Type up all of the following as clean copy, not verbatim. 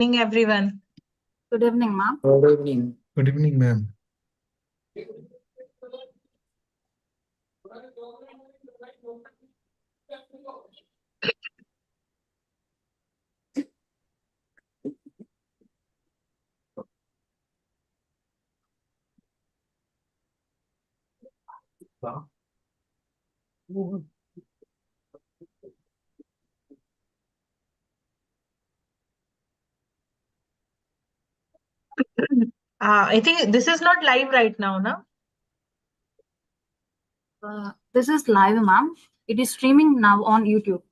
Evening, everyone. Good evening, ma'am. Good evening. Good evening, ma'am. I think this is not live right now, no? This is live, ma'am. It is streaming now on YouTube.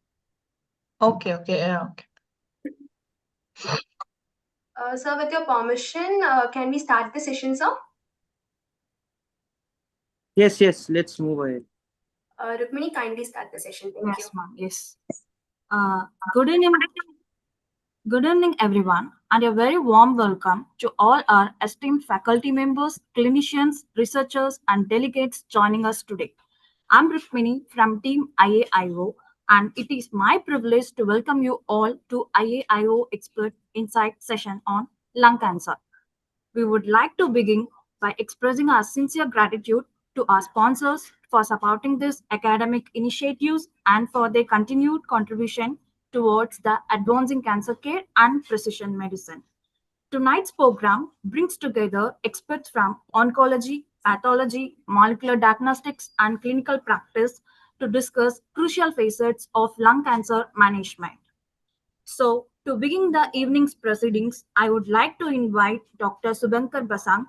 Okay, okay. Sir, with your permission, can we start the session, sir? Yes, let's move ahead. Rukmini, kindly start the session. Thank Yes, ma'am. Yes. Good evening, everyone, and a very warm welcome to all our esteemed faculty members, clinicians, researchers, and delegates joining us today. I'm Rukmini from Team IAIO, and it is my privilege to welcome you all to IAIO Expert Insight session on lung cancer. We would like to begin by expressing our sincere gratitude to our sponsors for supporting these academic initiatives and for their continued contribution towards the advancing cancer care and precision medicine. Tonight's program brings together experts from oncology, pathology, molecular diagnostics, and clinical practice to discuss crucial facets of lung cancer management. So, to begin the evening's proceedings, I would like to invite Dr. Subankar Basank,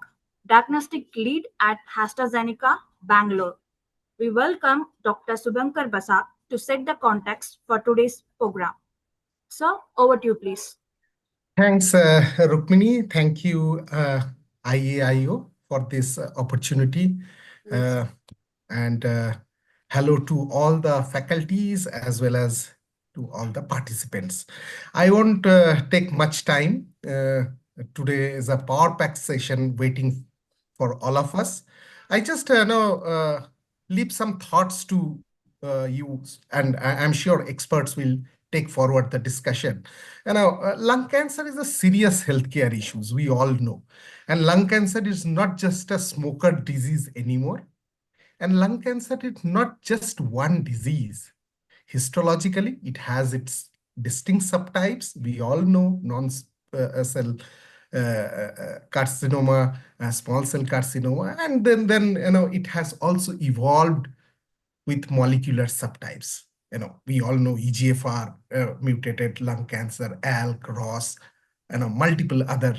Diagnostic Lead at AstraZeneca, Bangalore. We welcome Dr. Subankar Basak to set the context for today's program. Sir, over to you, please. Thanks, Rukmini. Thank you, IAIO, for this opportunity. And hello to all the faculties as well as to all the participants. I won't take much time. Today is a power-packed session waiting for all of us. I just leave some thoughts to you, and I'm sure experts will take forward the discussion. Lung cancer is a serious healthcare issue, we all know. And lung cancer is not just a smoker disease anymore. And lung cancer is not just one disease. Histologically, it has its distinct subtypes. We all know non-cell carcinoma, small cell carcinoma, and then it has also evolved with molecular subtypes. We all know EGFR mutated lung cancer, ALK, ROS, multiple other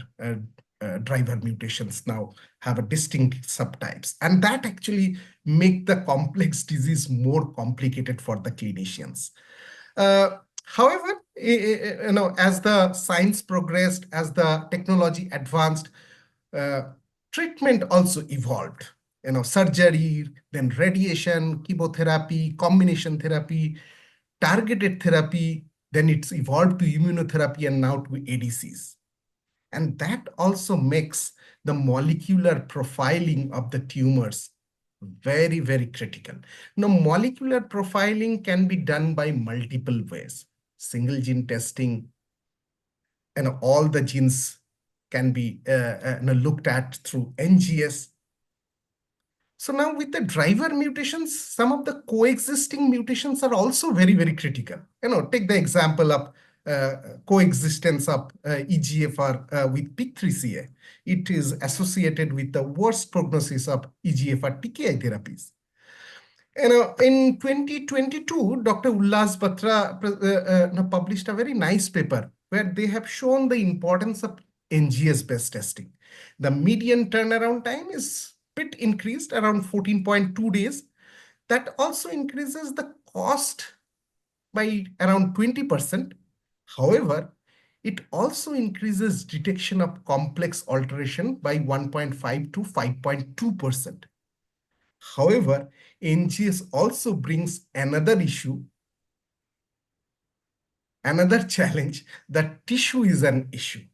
driver mutations now have a distinct subtypes, and that actually make the complex disease more complicated for the clinicians. However, as the science progressed, as the technology advanced, treatment also evolved. Surgery, then radiation, chemotherapy, combination therapy, targeted therapy, then it's evolved to immunotherapy and now to ADCs. And that also makes the molecular profiling of the tumors very, very critical. Now, molecular profiling can be done by multiple ways. Single gene testing, and all the genes can be looked at through NGS. So now with the driver mutations, some of the coexisting mutations are also very, very critical. Take the example of coexistence of EGFR with PIK3CA. It is associated with the worst prognosis of EGFR TKI therapies. In 2022, Dr. Ullas Batra published a very nice paper where they have shown the importance of NGS-based testing. The median turnaround time is bit increased around 14.2 days. That also increases the cost by around 20%. However, it also increases detection of complex alteration by 1.5 to 5.2%. However, NGS also brings another issue, another challenge, that tissue is an issue.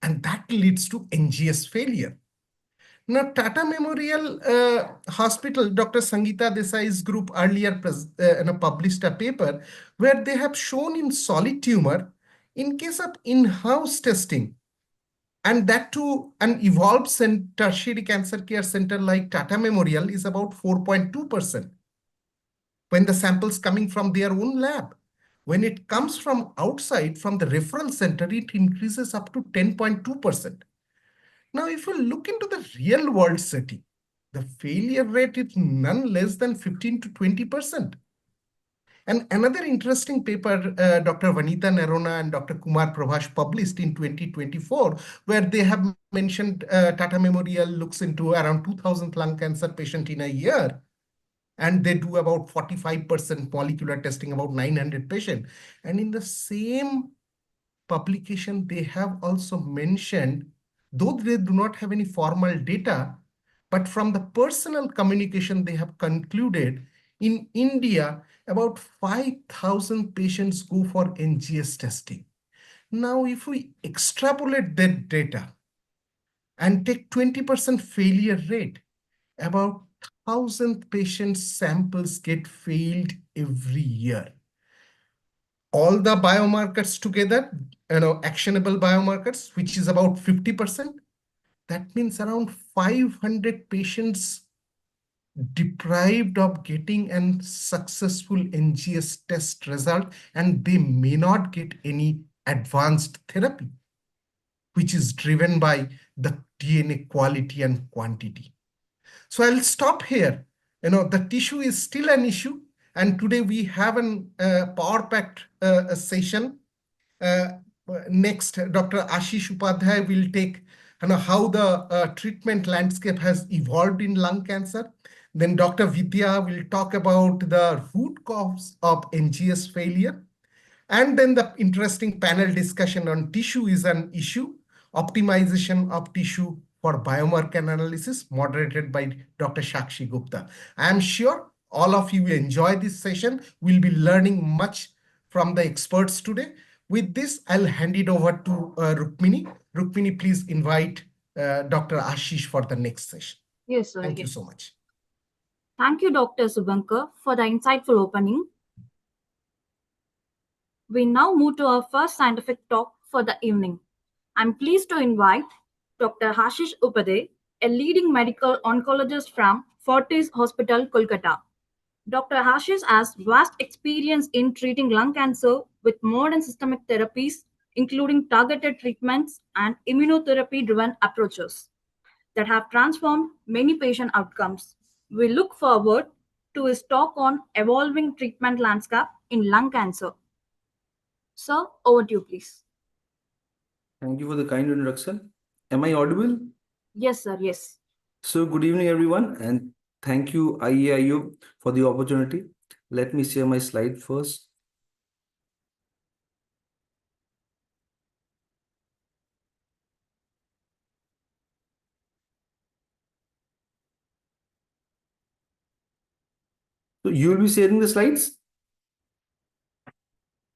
And that leads to NGS failure. Now, Tata Memorial Hospital, Dr. Sangeeta Desai's group earlier published a paper where they have shown in solid tumor, In case of in-house testing, and that too, an evolved tertiary cancer care center like Tata Memorial is about 4.2% when the samples coming from their own lab. When it comes from outside, from the referral center, it increases up to 10.2%. Now, if you look into the real world setting, the failure rate is none less than 15 to 20%. And another interesting paper, Dr. Vanita Nerona and Dr. Kumar Prabhash published in 2024, where they have mentioned Tata Memorial looks into around 2,000 lung cancer patients in a year. And they do about 45% molecular testing, about 900 patients. And in the same publication, they have also mentioned, though they do not have any formal data, but from the personal communication, they have concluded in India, about 5,000 patients go for NGS testing. Now, if we extrapolate that data and take 20% failure rate, about 1,000 patient samples get failed every year. All the biomarkers together, actionable biomarkers, which is about 50%, that means around 500 patients deprived of getting a successful NGS test result, and they may not get any advanced therapy, which is driven by the DNA quality and quantity. So I'll stop here. The tissue is still an issue, and today we have a power-packed session. Next, Dr. Ashish Upadhyay will take how the treatment landscape has evolved in lung cancer. Then Dr. Vidya will talk about the root cause of NGS failure. And then the interesting panel discussion on tissue is an issue, optimization of tissue for biomarker analysis, moderated by Dr. Shakshi Gupta. I am sure all of you enjoy this session. We'll be learning much from the experts today. With this, I'll hand it over to Rukmini. Rukmini, please invite Dr. Ashish for the next session. Yes, sir. Thank you so much. Thank you, Dr. Subankar, for the insightful opening. We now move to our first scientific talk for the evening. I'm pleased to invite Dr. Ashish Upadhyay, a leading medical oncologist from Fortis Hospital, Kolkata. Dr. Ashish has vast experience in treating lung cancer with modern systemic therapies, including targeted treatments and immunotherapy-driven approaches that have transformed many patient outcomes. We look forward to his talk on evolving treatment landscape in lung cancer. Sir, over to you, please. Thank you for the kind introduction. Am I audible? Yes, sir. Yes. So good evening, everyone, and thank you, IAIU, for the opportunity. Let me share my slide first. So you will be sharing the slides?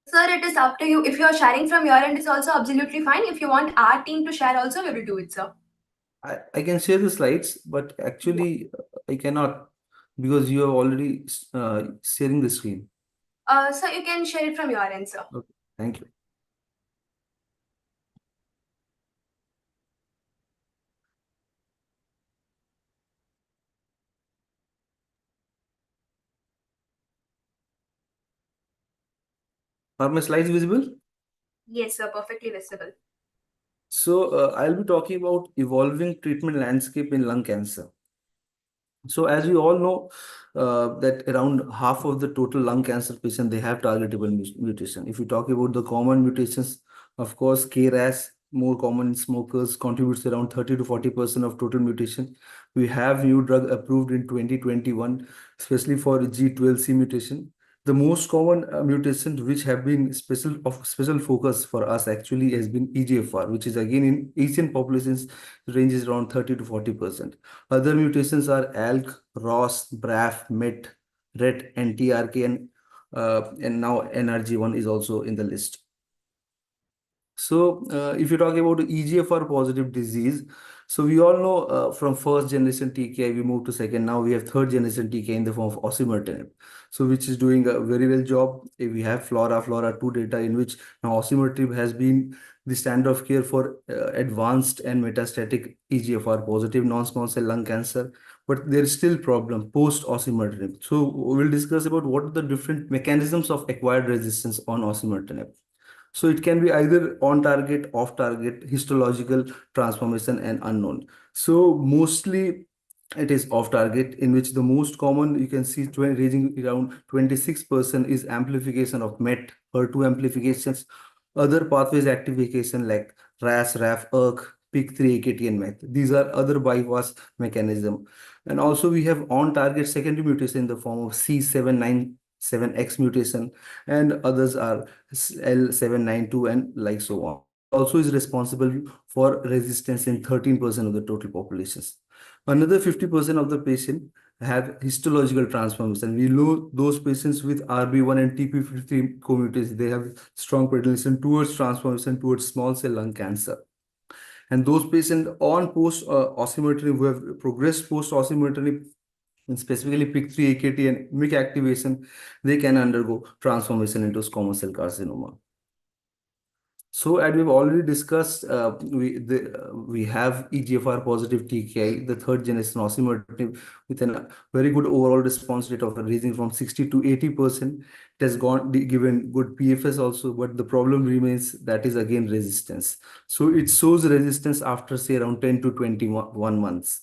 Sir, it is up to you. If you are sharing from your end, it's also absolutely fine. If you want our team to share also, we will do it, sir. I can share the slides, but actually I cannot because you are already sharing the screen. Sir, you can share it from your end, sir. Okay, thank you. Are my slides visible? Yes, sir, perfectly visible. So I'll be talking about evolving treatment landscape in lung cancer. So as we all know, that around half of the total lung cancer patients, they have targetable mutation. If you talk about the common mutations, of course, KRAS, more common in smokers, contributes around 30 to 40% of total mutation. We have new drug approved in 2021, especially for G12C mutation. The most common mutations which have been of special focus for us actually has been EGFR, which is again in Asian populations ranges around 30 to 40%. Other mutations are ALK, ROS, BRAF, MET, RET, NTRK, and now NRG1 is also in the list. So if you talk about EGFR positive disease, So we all know from first generation TKI, we moved to second. Now we have third generation TKI in the form of osimertinib. So which is doing a very well job. We have FLORA-2 data in which now osimertinib has been the standard of care for advanced and metastatic EGFR positive non-small cell lung cancer. But there is still problem post osimertinib. So we'll discuss about what are the different mechanisms of acquired resistance on osimertinib. So it can be either on target, off target, histological transformation, and unknown. So mostly it is off target, in which the most common you can see ranging around 26% is amplification of MET, HER2 amplifications, other pathways activation like RAS, RAF, ERK, PIK3, AKT, and MET. These are other bypass mechanism. And also we have on target secondary mutation in the form of C797X mutation, and others are L792 and like so on. Also is responsible for resistance in 13% of the total populations. Another 50% of the patient have histological transformation. We know those patients with RB1 and TP53 co-mutations, they have strong predilection towards transformation towards small cell lung cancer. And those patients on post osimertinib who have progressed post osimertinib, and specifically PIK3, AKT, and MYC activation, they can undergo transformation into squamous cell carcinoma. So, as we've already discussed, we have EGFR positive TKI, the third generation osimertinib, with a very good overall response rate of ranging from 60 to 80%. It has given good PFS also, but the problem remains, that is again resistance. So it shows resistance after say around 10 to 21 months.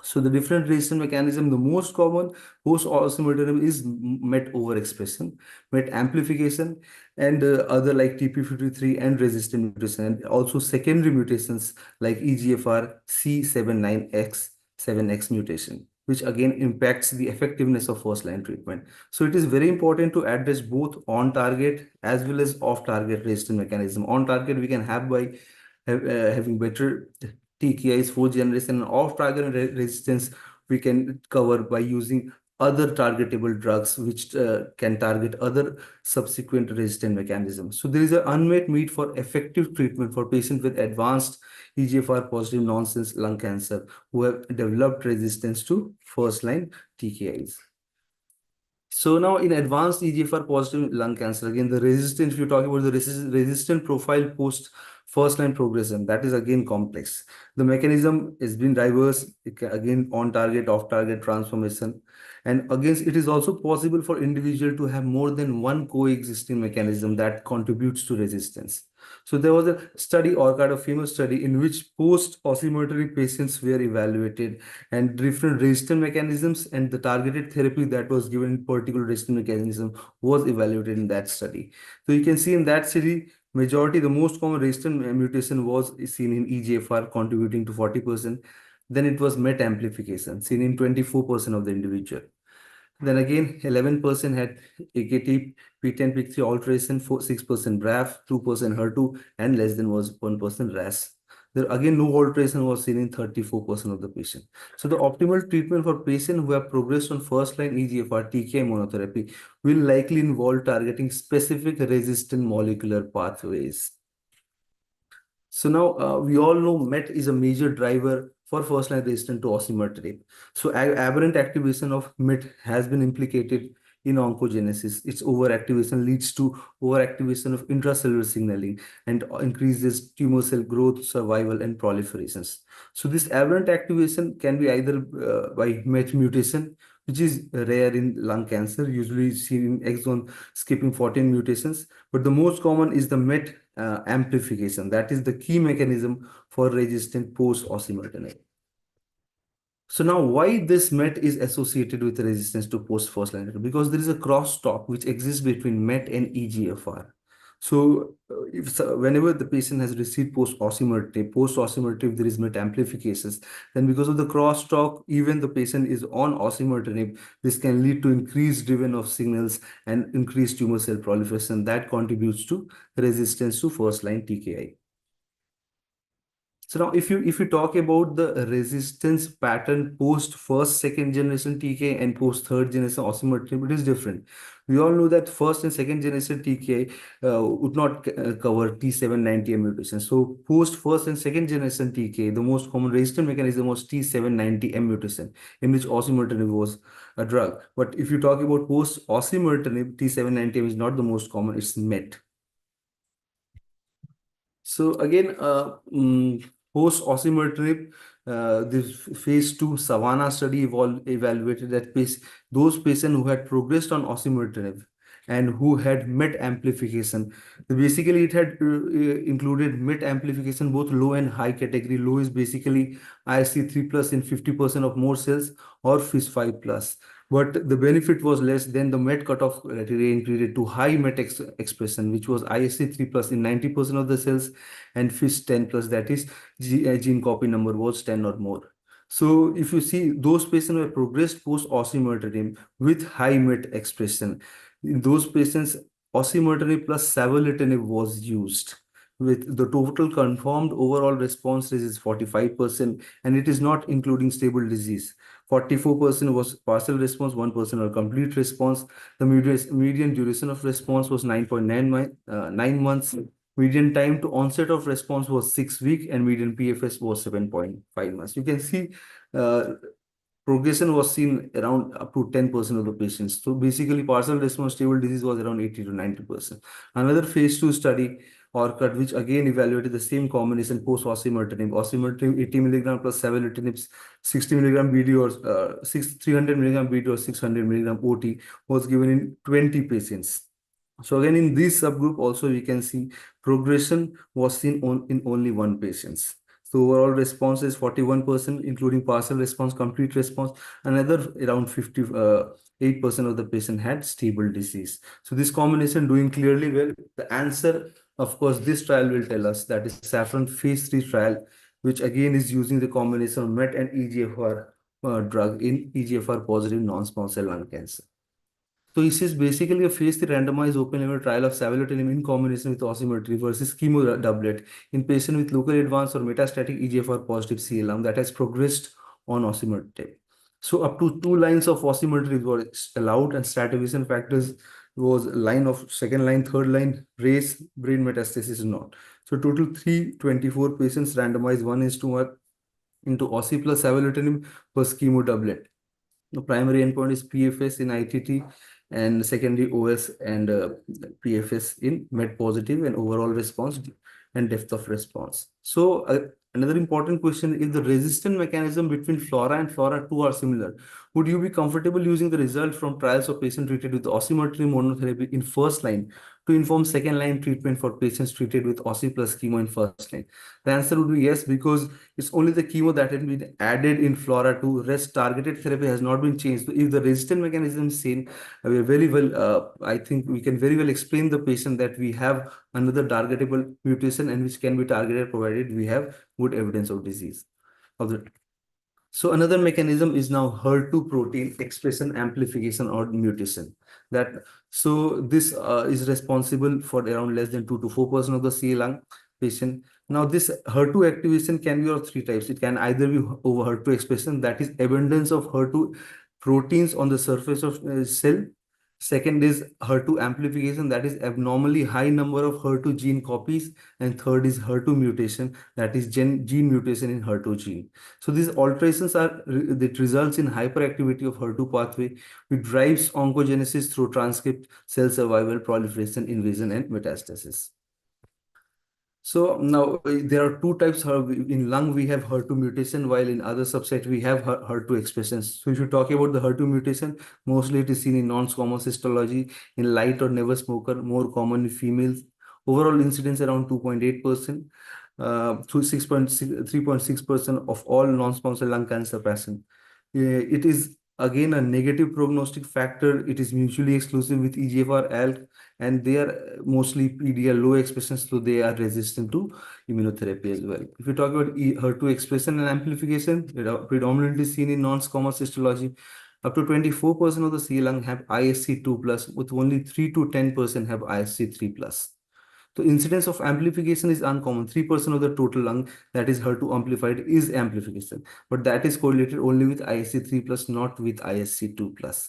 So the different resistance mechanism, the most common post osimertinib is MET overexpression, MET amplification, and other like TP53 and resistant mutation, and also secondary mutations like EGFR C79X, 7X mutation, which again impacts the effectiveness of first line treatment. So it is very important to address both on target as well as off target resistance mechanism. On target we can have by having better TKIs, fourth generation, and off-target resistance we can cover by using other targetable drugs which can target other subsequent resistant mechanisms. So there is an unmet need for effective treatment for patients with advanced EGFR positive non-small cell lung cancer who have developed resistance to first-line TKIs. So now in advanced EGFR positive lung cancer, again, the resistance, if you talk about the resistant profile post first-line progression, that is again complex. The mechanism has been diverse, again, on target, off target transformation. And again, it is also possible for individual to have more than one coexisting mechanism that contributes to resistance. So there was a study, ORCAD, a famous study, in which post-osimertinib patients were evaluated and different resistant mechanisms and the targeted therapy that was given in particular resistant mechanism was evaluated in that study. So you can see in that study, majority, the most common resistant mutation was seen in EGFR, contributing to 40%. Then it was MET amplification, seen in 24% of the individual. Then again, 11% had AKT, PTEN, PIK3 alteration, 6% RAF, 2% HER2, and less than was 1% RAS. There again, no alteration was seen in 34% of the patient. So the optimal treatment for patients who have progressed on first-line EGFR TKI monotherapy will likely involve targeting specific resistant molecular pathways. So now we all know MET is a major driver for first-line resistant to osimertinib. So aberrant activation of MET has been implicated in oncogenesis. Its overactivation leads to overactivation of intracellular signaling and increases tumor cell growth, survival, and proliferations. So this aberrant activation can be either by MET mutation, which is rare in lung cancer, usually seen in exon skipping 14 mutations. But the most common is the MET amplification. That is the key mechanism for resistant post-osimertinib. So now why this MET is associated with resistance to post first line? Because there is a crosstalk which exists between MET and EGFR. So whenever the patient has received post-osimertinib, there is MET amplifications. Then because of the crosstalk, even the patient is on osimertinib, this can lead to increased driven of signals and increased tumor cell proliferation that contributes to resistance to first line TKI. So now if you talk about the resistance pattern post first, second generation TK and post third generation osimertinib, it is different. We all know that first and second generation TK would not cover T790M mutation. So post first and second generation TK, the most common resistant mechanism was T790M mutation, in which osimertinib was a drug. But if you talk about post osimertinib, T790M is not the most common, it's MET. So again, post osimertinib, this phase 2 Savannah study evaluated that those patients who had progressed on osimertinib and who had MET amplification. So basically, it had included MET amplification, both low and high category. Low is basically ISC3 plus in 50% of more cells, or FIS5 plus. But the benefit was less than the MET cutoff criteria included to high MET expression, which was ISC3 plus in 90% of the cells, and FIS10 plus, that is gene copy number was 10 or more. So if you see, those patients who have progressed post osimertinib with high MET expression, in those patients, osimertinib plus savolitinib was used, with the total confirmed overall response rate is 45%, and it is not including stable disease. 44% was partial response, 1% or complete response. The median duration of response was 9.9 months. Median time to onset of response was 6 weeks, and median PFS was 7.5 months. You can see progression was seen around up to 10% of the patients. So basically, partial response stable disease was around 80 to 90%. Another phase 2 study, ORCUD, which again evaluated the same combination post osimertinib 80 milligram plus savolitinib 60 milligram BD or 300 milligram BD or 600 milligram OT, was given in 20 patients. So again, in this subgroup also we can see progression was seen in only 1 patient. So overall response is 41%, including partial response, complete response. Another around 58% of the patient had stable disease. So this combination doing clearly well. The answer, of course, this trial will tell us, that is Saffron phase 3 trial, which again is using the combination of MET and EGFR drug in EGFR positive non-small cell lung cancer. So this is basically a phase 3 randomized open-label trial of savolitinib in combination with osimertinib versus chemo doublet in patients with locally advanced or metastatic EGFR positive CA lung that has progressed on osimertinib. So up to 2 lines of osimertinib were allowed, and stratification factors was line of second line, third line, race, brain metastasis not. So total 324 patients randomized 1:1 into osi plus savolitinib plus chemo doublet. The primary endpoint is PFS in ITT, and secondary OS and PFS in MET positive, and overall response and depth of response. So another important question, if the resistant mechanism between FLAURA and FLAURA2 are similar, would you be comfortable using the result from trials of patients treated with osimertinib monotherapy in first line to inform second line treatment for patients treated with osi plus chemo in first line? The answer would be yes, because it's only the chemo that has been added in FLAURA2. Rest targeted therapy has not been changed. So if the resistant mechanism is same, we are very well, I think we can very well explain the patient that we have another targetable mutation and which can be targeted provided we have good evidence of disease. So another mechanism is now HER2 protein expression amplification or mutation. So this is responsible for around less than 2 to 4% of the CA lung patient. Now this HER2 activation can be of 3 types. It can either be over HER2 expression, that is abundance of HER2 proteins on the surface of cell. Second is HER2 amplification, that is abnormally high number of HER2 gene copies. And third is HER2 mutation, that is gene mutation in HER2 gene. So these alterations that results in hyperactivity of HER2 pathway, which drives oncogenesis through transcript, cell survival, proliferation, invasion, and metastasis. So now there are 2 types. In lung, we have HER2 mutation, while in other subset, we have HER2 expressions. So if you talk about the HER2 mutation, mostly it is seen in non-squamous histology, in light or never smoker, more common in females. Overall incidence around 2.8%, to 3.6% of all non-small cell lung cancer patients. It is again a negative prognostic factor. It is mutually exclusive with EGFR, ALK, and they are mostly PDL low expressions, so they are resistant to immunotherapy as well. If you talk about HER2 expression and amplification, predominantly seen in non-squamous histology. Up to 24% of the CA lung have ISC2+, with only 3 to 10% have ISC3+. So incidence of amplification is uncommon. 3% of the total lung that is HER2 amplified is amplification, but that is correlated only with ISC3+, not with ISC2+.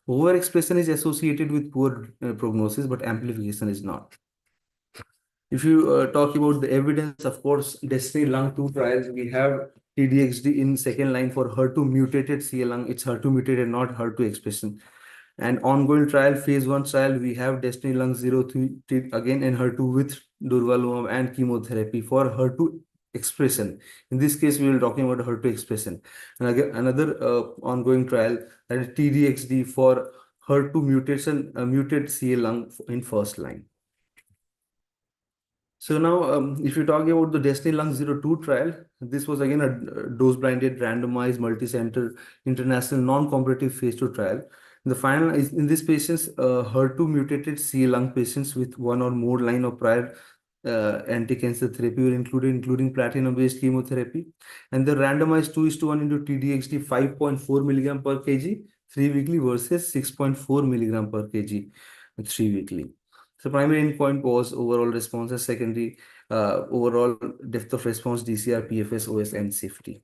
Overexpression is associated with poor prognosis, but amplification is not. If you talk about the evidence, of course, Destiny Lung 2 trials, we have TDXD in second line for HER2 mutated CA lung. It's HER2 mutated, not HER2 expression. And ongoing trial, phase 1 trial, we have Destiny Lung 03 again in HER2 with durvalumab and chemotherapy for HER2 expression. In this case, we will talking about HER2 expression. And again, another ongoing trial, that is TDXD for HER2 mutation, muted CA lung in first line. So now, if you talk about the Destiny Lung 02 trial, this was again a dose-blinded, randomized, multi-center, international, non-competitive phase 2 trial. The final is in these patients, HER2 mutated CA lung patients with one or more line of prior anti-cancer therapy were included, including platinum-based chemotherapy. And the randomized 2:1 into TDXD 5.4 milligram per kg 3 weekly versus 6.4 milligram per kg 3 weekly. So primary endpoint was overall responses, secondary overall depth of response, DCR, PFS, OS, and safety.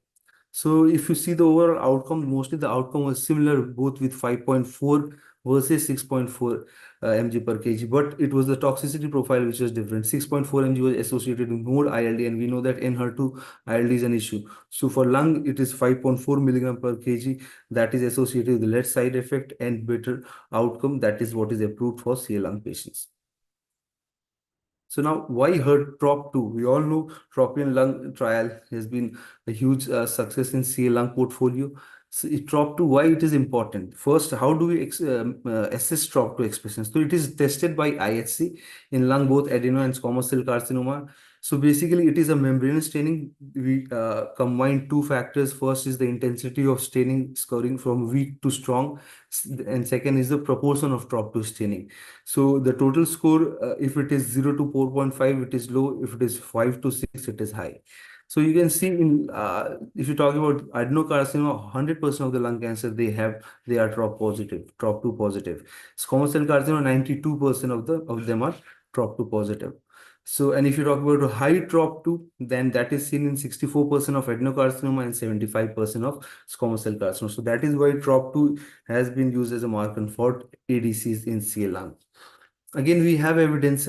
So if you see the overall outcome, mostly the outcome was similar, both with 5.4 versus 6.4 mg per kg, but it was the toxicity profile which was different. 6.4 mg was associated with more ILD, and we know that in HER2 ILD is an issue. So for lung, it is 5.4 milligram per kg that is associated with less side effect and better outcome. That is what is approved for CA lung patients. So now, why TROP2? We all know Tropion lung trial has been a huge success in CA lung portfolio. So TROP2, why it is important? First, how do we assess TROP2 expression? So it is tested by IHC in lung, both adeno and squamous cell carcinoma. So basically, it is a membranous staining. We combine two factors. First is the intensity of staining scoring from weak to strong, and second is the proportion of TROP2 staining. So the total score, if it is 0 to 4.5, it is low. If it is 5 to 6, it is high. So you can see in if you talk about adenocarcinoma, 100% of the lung cancer they are TROP2 positive. Squamous cell carcinoma, 92% of them are TROP2 positive. So, and if you talk about a high TROP2, then that is seen in 64% of adenocarcinoma and 75% of squamous cell carcinoma. So that is why TROP2 has been used as a marker for ADCs in CA lung. Again, we have evidence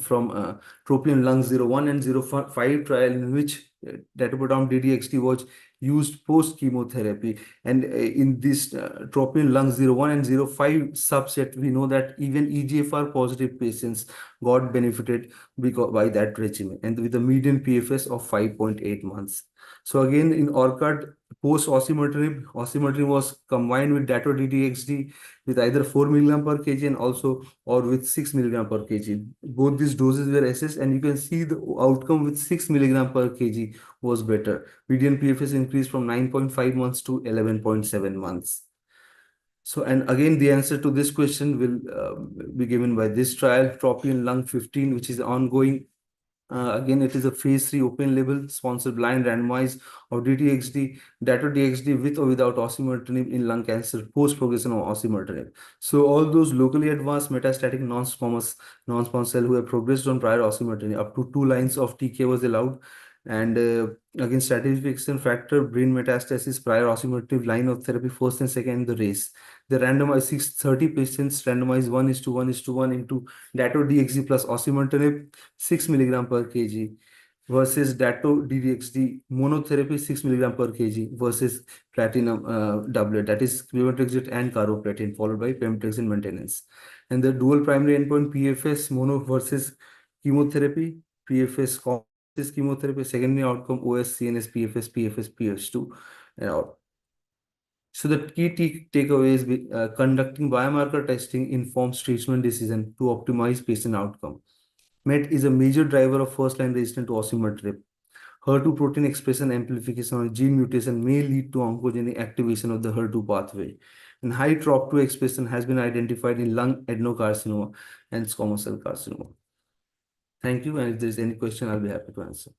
from Tropion Lung 01 and 05 trial in which datopotamab DDXD was used post chemotherapy, and in this Tropion Lung 01 and 05 subset, we know that even EGFR positive patients got benefited by that regimen, and with a median PFS of 5.8 months. So again, in ORCAD, post osimertinib was combined with dato-DXD with either 4 milligram per kg and also or with 6 milligram per kg. Both these doses were assessed, and you can see the outcome with 6 milligram per kg was better. Median PFS increased from 9.5 months to 11.7 months. So, and again, the answer to this question will be given by this trial, Tropion Lung 15, which is ongoing. Again, it is a phase 3 open label, sponsored blind randomized of DTXD, dato-DXD with or without osimertinib in lung cancer post progression of osimertinib. So all those locally advanced metastatic non-squamous non-small cell who have progressed on prior osimertinib, up to 2 lines of TK was allowed. And again, stratification factor, brain metastasis, prior osimertinib line of therapy, first and second in the race. The randomized 630 patients randomized 1:1:1 into dato-DXD plus osimertinib 6 milligram per kg versus dato-DXD monotherapy 6 milligram per kg versus platinum doublet, that is pemetrexed and carboplatin, followed by pemetrexed maintenance. And the dual primary endpoint, PFS mono versus chemotherapy, PFS this chemotherapy, secondary outcome, OS, CNS, PFS, PS2, and out. So the key takeaway is conducting biomarker testing informs treatment decision to optimize patient outcome. MET is a major driver of first-line resistance to osimertinib. HER2 protein expression amplification or gene mutation may lead to oncogenic activation of the HER2 pathway. And high TROP2 expression has been identified in lung adenocarcinoma and squamous cell carcinoma. Thank you, and if there is any question, I'll be happy to answer.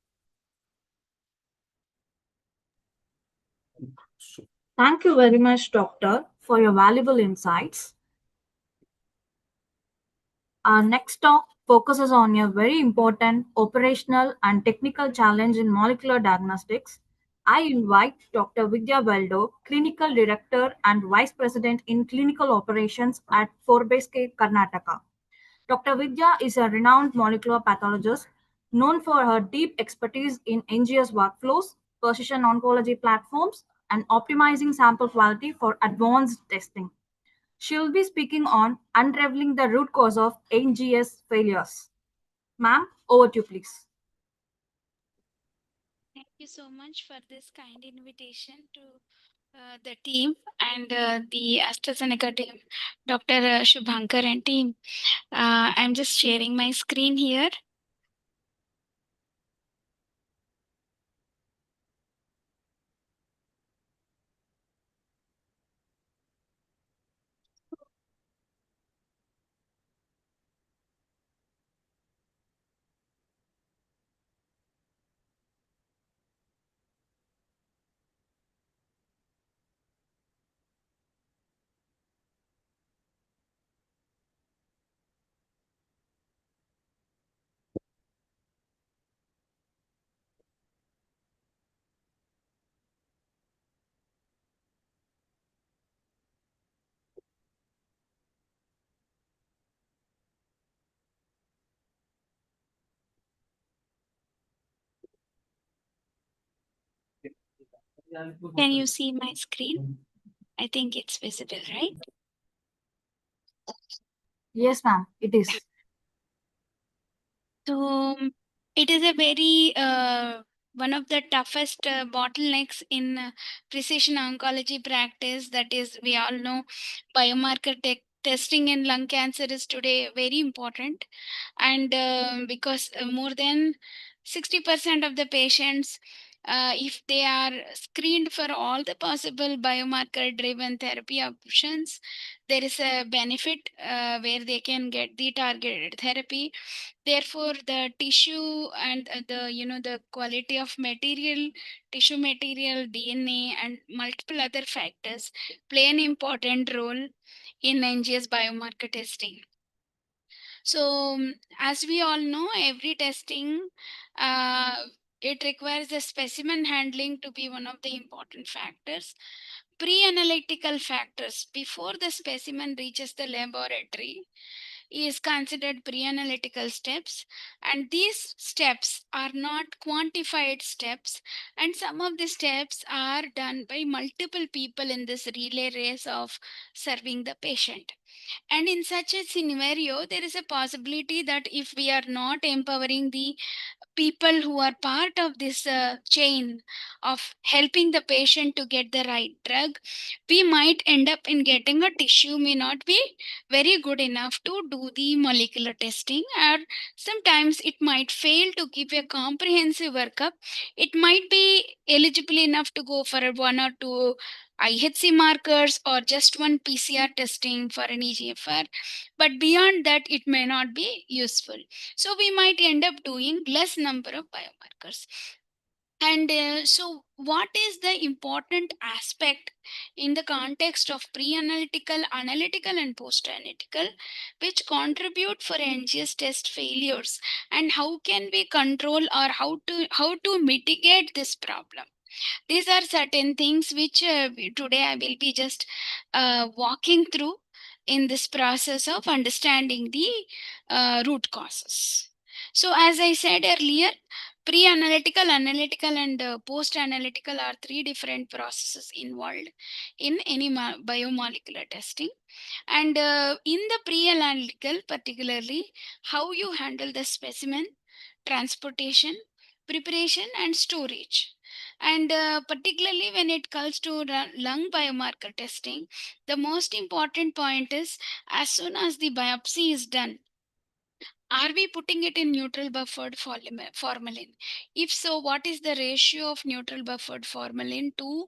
Thank you very much, Doctor, for your valuable insights. Our next talk focuses on a very important operational and technical challenge in molecular diagnostics. I invite Dr. Vidya Veldo, Clinical Director and Vice President in Clinical Operations at Forbesque, Karnataka. Dr. Vidya is a renowned molecular pathologist known for her deep expertise in NGS workflows, precision oncology platforms, and optimizing sample quality for advanced testing. She will be speaking on unraveling the root cause of NGS failures. Ma'am, over to you, please. Thank you so much for this kind invitation to the team and the AstraZeneca team, Dr. Shubhankar and team. I'm just sharing my screen here. Can you see my screen? I think it's visible, right? Yes, ma'am, it is. So it is a very one of the toughest bottlenecks in precision oncology practice. That is, we all know biomarker testing in lung cancer is today very important, and because more than 60% of the patients, if they are screened for all the possible biomarker driven therapy options, there is a benefit where they can get the targeted therapy. Therefore the tissue and the quality of material, tissue material, DNA and multiple other factors play an important role in NGS biomarker testing. So as we all know, every testing uh, it requires the specimen handling to be one of the important factors. Pre-analytical factors before the specimen reaches the laboratory is considered pre-analytical steps, and these steps are not quantified steps, and some of the steps are done by multiple people in this relay race of serving the patient. And in such a scenario, there is a possibility that if we are not empowering the people who are part of this chain of helping the patient to get the right drug, we might end up in getting a tissue may not be very good enough to do the molecular testing, or sometimes it might fail to give a comprehensive workup. It might be eligible enough to go for one or two IHC markers or just one PCR testing for an EGFR, but beyond that it may not be useful. So we might end up doing less number of biomarkers. And so what is the important aspect in the context of pre-analytical, analytical and post-analytical which contribute for NGS test failures, and how can we control or how to mitigate this problem? These are certain things which today I will be just walking through in this process of understanding the root causes. So as I said earlier, pre-analytical, analytical and post-analytical are three different processes involved in any biomolecular testing. And in the pre-analytical, particularly how you handle the specimen, transportation, preparation and storage. And particularly when it comes to lung biomarker testing, the most important point is as soon as the biopsy is done, are we putting it in neutral buffered formalin? If so, what is the ratio of neutral buffered formalin to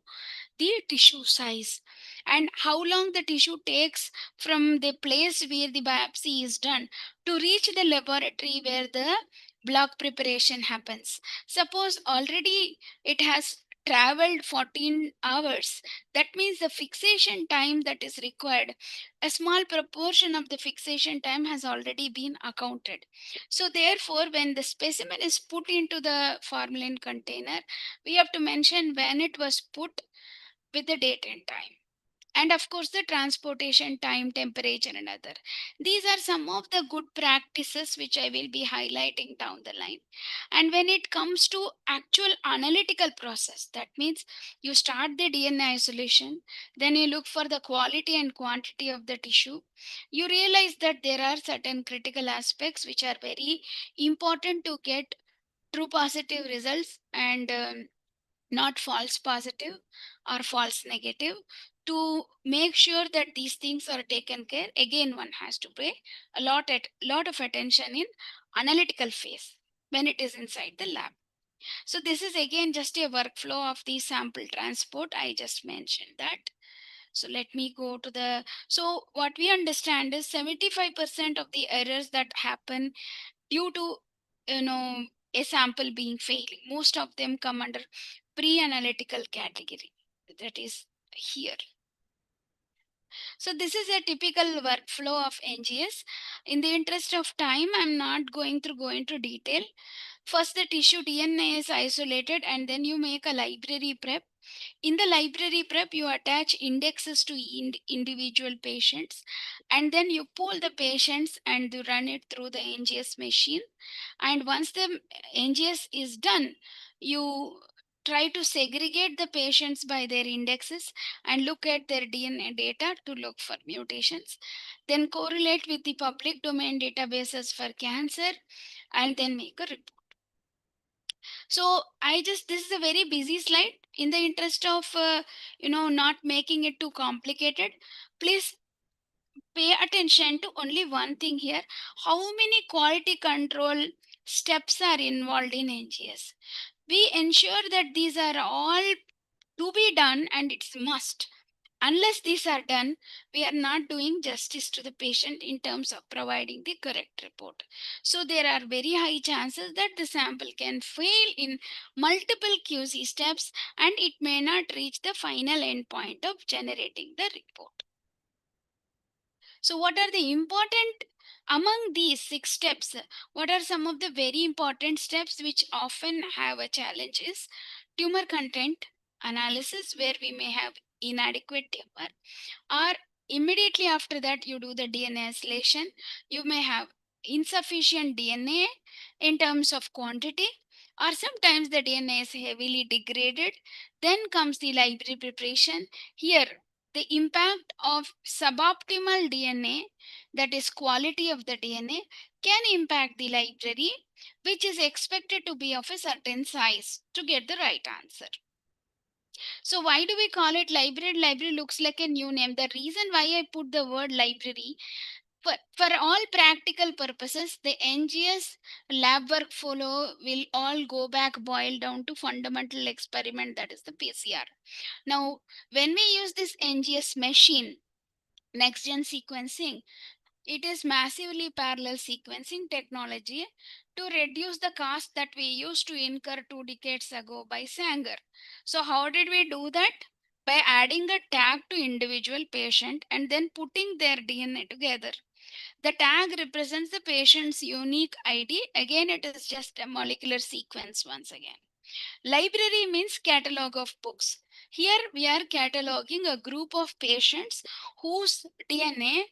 the tissue size, and how long the tissue takes from the place where the biopsy is done to reach the laboratory where the block preparation happens? Suppose already it has traveled 14 hours. That means the fixation time that is required, a small proportion of the fixation time has already been accounted. So therefore, when the specimen is put into the formalin container, we have to mention when it was put with the date and time. And of course, the transportation time, temperature, and other. These are some of the good practices which I will be highlighting down the line. And when it comes to actual analytical process, that means you start the DNA isolation, then you look for the quality and quantity of the tissue. You realize that there are certain critical aspects which are very important to get true positive results and not false positive or false negative. To make sure that these things are taken care, again one has to pay a lot of attention in analytical phase when it is inside the lab. So this is again just a workflow of the sample transport. I just mentioned that. So let me go to the, so what we understand is 75% of the errors that happen due to, a sample being failing, most of them come under pre-analytical category, that is here. So this is a typical workflow of NGS. In the interest of time, I'm not going to go into detail. First, the tissue DNA is isolated, and then you make a library prep. In the library prep, you attach indexes to individual patients, and then you pull the patients and you run it through the NGS machine. And once the NGS is done, you try to segregate the patients by their indexes and look at their DNA data to look for mutations, then correlate with the public domain databases for cancer, and then make a report. So this is a very busy slide. In the interest of, not making it too complicated, please pay attention to only one thing here. How many quality control steps are involved in NGS? We ensure that these are all to be done and it's must. Unless these are done, we are not doing justice to the patient in terms of providing the correct report. So there are very high chances that the sample can fail in multiple QC steps and it may not reach the final endpoint of generating the report. So what are the important, among these 6 steps, what are some of the very important steps which often have a challenge is tumor content analysis, where we may have inadequate tumor, or immediately after that you do the DNA isolation, you may have insufficient DNA in terms of quantity, or sometimes the DNA is heavily degraded. Then comes the library preparation. Here, the impact of suboptimal DNA, that is quality of the DNA, can impact the library, which is expected to be of a certain size to get the right answer. So why do we call it library? Library looks like a new name. The reason why I put the word library, for all practical purposes, the NGS lab workflow will all go back, boil down to fundamental experiment, that is the PCR. Now, when we use this NGS machine, next-gen sequencing, it is massively parallel sequencing technology to reduce the cost that we used to incur 2 decades ago by Sanger. So how did we do that? By adding a tag to individual patient and then putting their DNA together. The tag represents the patient's unique ID. Again, it is just a molecular sequence once again. Library means catalog of books. Here we are cataloging a group of patients whose DNA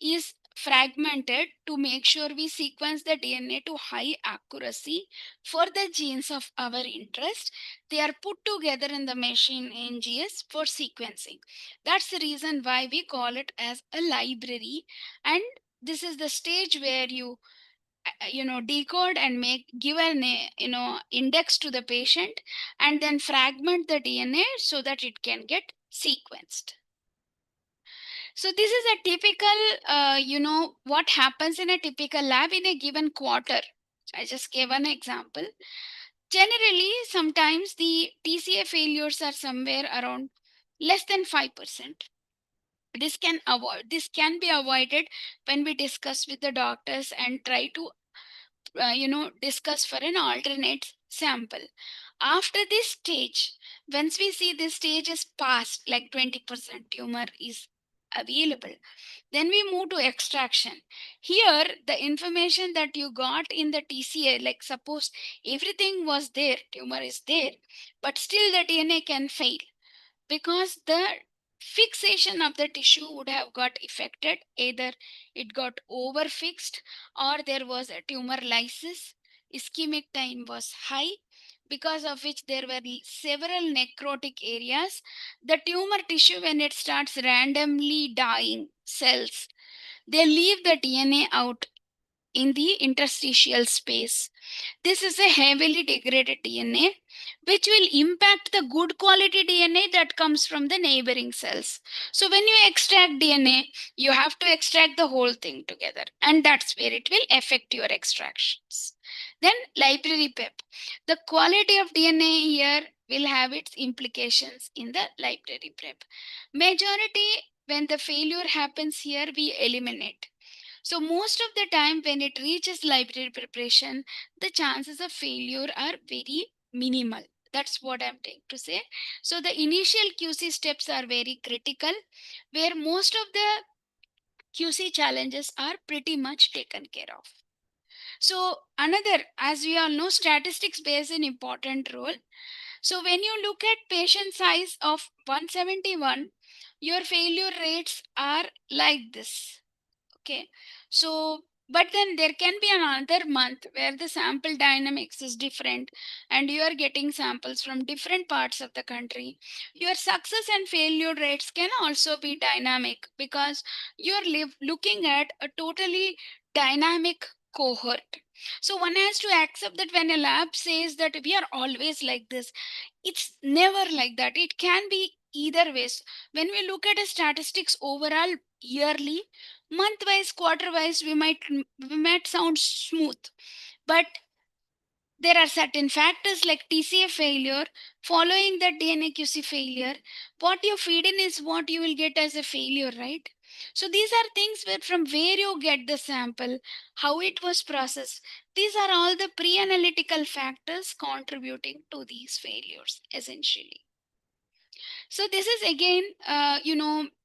is fragmented to make sure we sequence the DNA to high accuracy for the genes of our interest. They are put together in the machine NGS for sequencing. That's the reason why we call it as a library. And this is the stage where you decode and give an index to the patient and then fragment the DNA so that it can get sequenced. So this is a typical what happens in a typical lab in a given quarter. I just gave an example. Generally, sometimes the TCA failures are somewhere around less than 5%. This can be avoided when we discuss with the doctors and try to discuss for an alternate sample. After this stage, once we see this stage is passed, like 20% tumor is available, then we move to extraction. Here, the information that you got in the TCA, like suppose everything was there, tumor is there, but still the DNA can fail because the fixation of the tissue would have got affected. Either it got overfixed or there was a tumor lysis. Ischemic time was high, because of which there were several necrotic areas. The tumor tissue, when it starts randomly dying cells, they leave the DNA out in the interstitial space. This is a heavily degraded DNA, which will impact the good quality DNA that comes from the neighboring cells. So when you extract DNA, you have to extract the whole thing together, and that's where it will affect your extractions. Then library PEP. The quality of DNA here will have its implications in the library prep. Majority, when the failure happens here, we eliminate. So most of the time when it reaches library preparation, the chances of failure are very minimal. That's what I'm trying to say. So the initial QC steps are very critical, where most of the QC challenges are pretty much taken care of. So another, as we all know, statistics plays an important role. So when you look at patient size of 171, your failure rates are like this. Okay, so but then there can be another month where the sample dynamics is different and you are getting samples from different parts of the country. Your success and failure rates can also be dynamic because you're looking at a totally dynamic cohort. So one has to accept that when a lab says that we are always like this, it's never like that. It can be either ways. When we look at a statistics overall yearly, month wise, quarter wise, we might sound smooth, but there are certain factors like TCA failure, following the DNA QC failure. What you feed in is what you will get as a failure, right? So these are things where from where you get the sample, how it was processed. These are all the pre-analytical factors contributing to these failures, essentially. So this is again,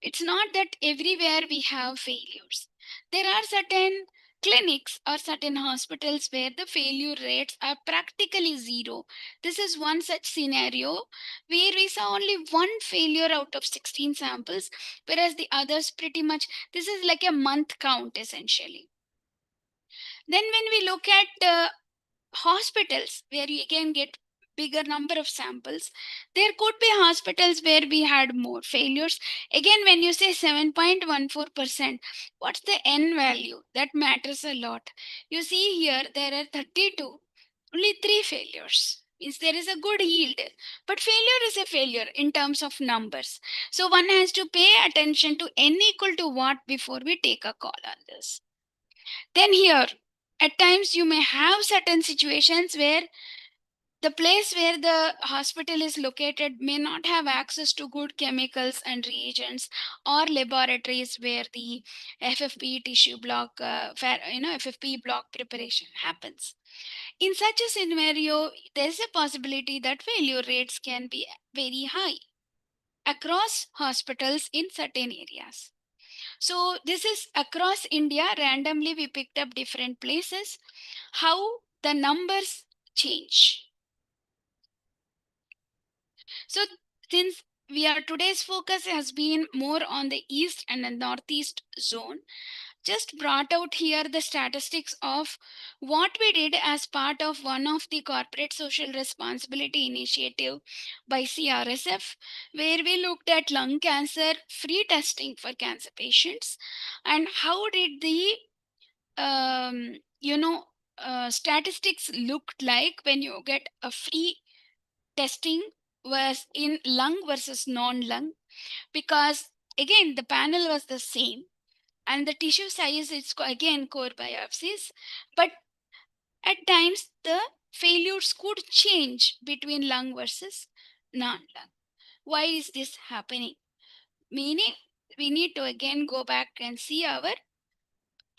it's not that everywhere we have failures. There are certain clinics or certain hospitals where the failure rates are practically zero. This is one such scenario where we saw only one failure out of 16 samples, whereas the others pretty much, this is like a month count essentially. Then when we look at hospitals where you can get bigger number of samples, there could be hospitals where we had more failures. Again, when you say 7.14%, what's the n value? That matters a lot. You see here there are 32, only 3 failures means there is a good yield, but failure is a failure in terms of numbers. So one has to pay attention to n equal to what before we take a call on this. Then here, at times you may have certain situations where the place where the hospital is located may not have access to good chemicals and reagents, or laboratories where the FFP tissue block, FFP block preparation happens. In such a scenario, there's a possibility that failure rates can be very high across hospitals in certain areas. So this is across India. Randomly, we picked up different places. How the numbers change. So since today's focus has been more on the east and the northeast zone, just brought out here the statistics of what we did as part of one of the corporate social responsibility initiative by CRSF, where we looked at lung cancer free testing for cancer patients and how did the statistics looked like when you get a free testing was in lung versus non-lung, because again the panel was the same and the tissue size is again core biopsies, but at times the failures could change between lung versus non-lung. Why is this happening? Meaning we need to again go back and see our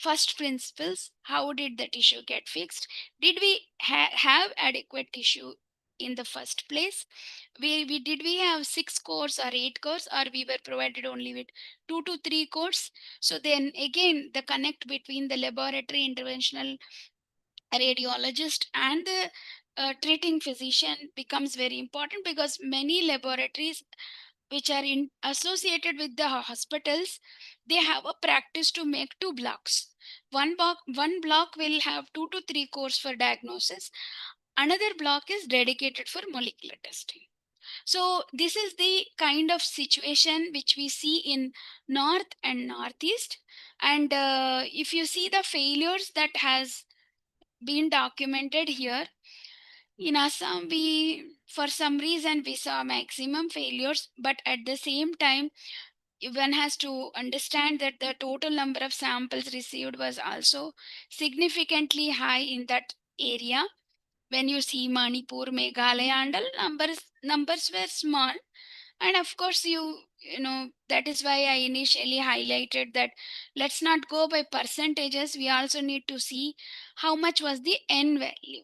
first principles. How did the tissue get fixed? Did we have adequate tissue in the first place? Did we have 6 cores or 8 cores, or we were provided only with 2 to 3 cores? So then again, the connect between the laboratory interventional radiologist and the treating physician becomes very important, because many laboratories which are associated with the hospitals, they have a practice to make 2 blocks. One block will have 2 to 3 cores for diagnosis. Another block is dedicated for molecular testing. So this is the kind of situation which we see in North and Northeast. And if you see the failures that has been documented here, in Assam, for some reason, we saw maximum failures, but at the same time, one has to understand that the total number of samples received was also significantly high in that area. When you see Manipur, Meghalaya, and all numbers were small. And of course, that is why I initially highlighted that let's not go by percentages. We also need to see how much was the N value.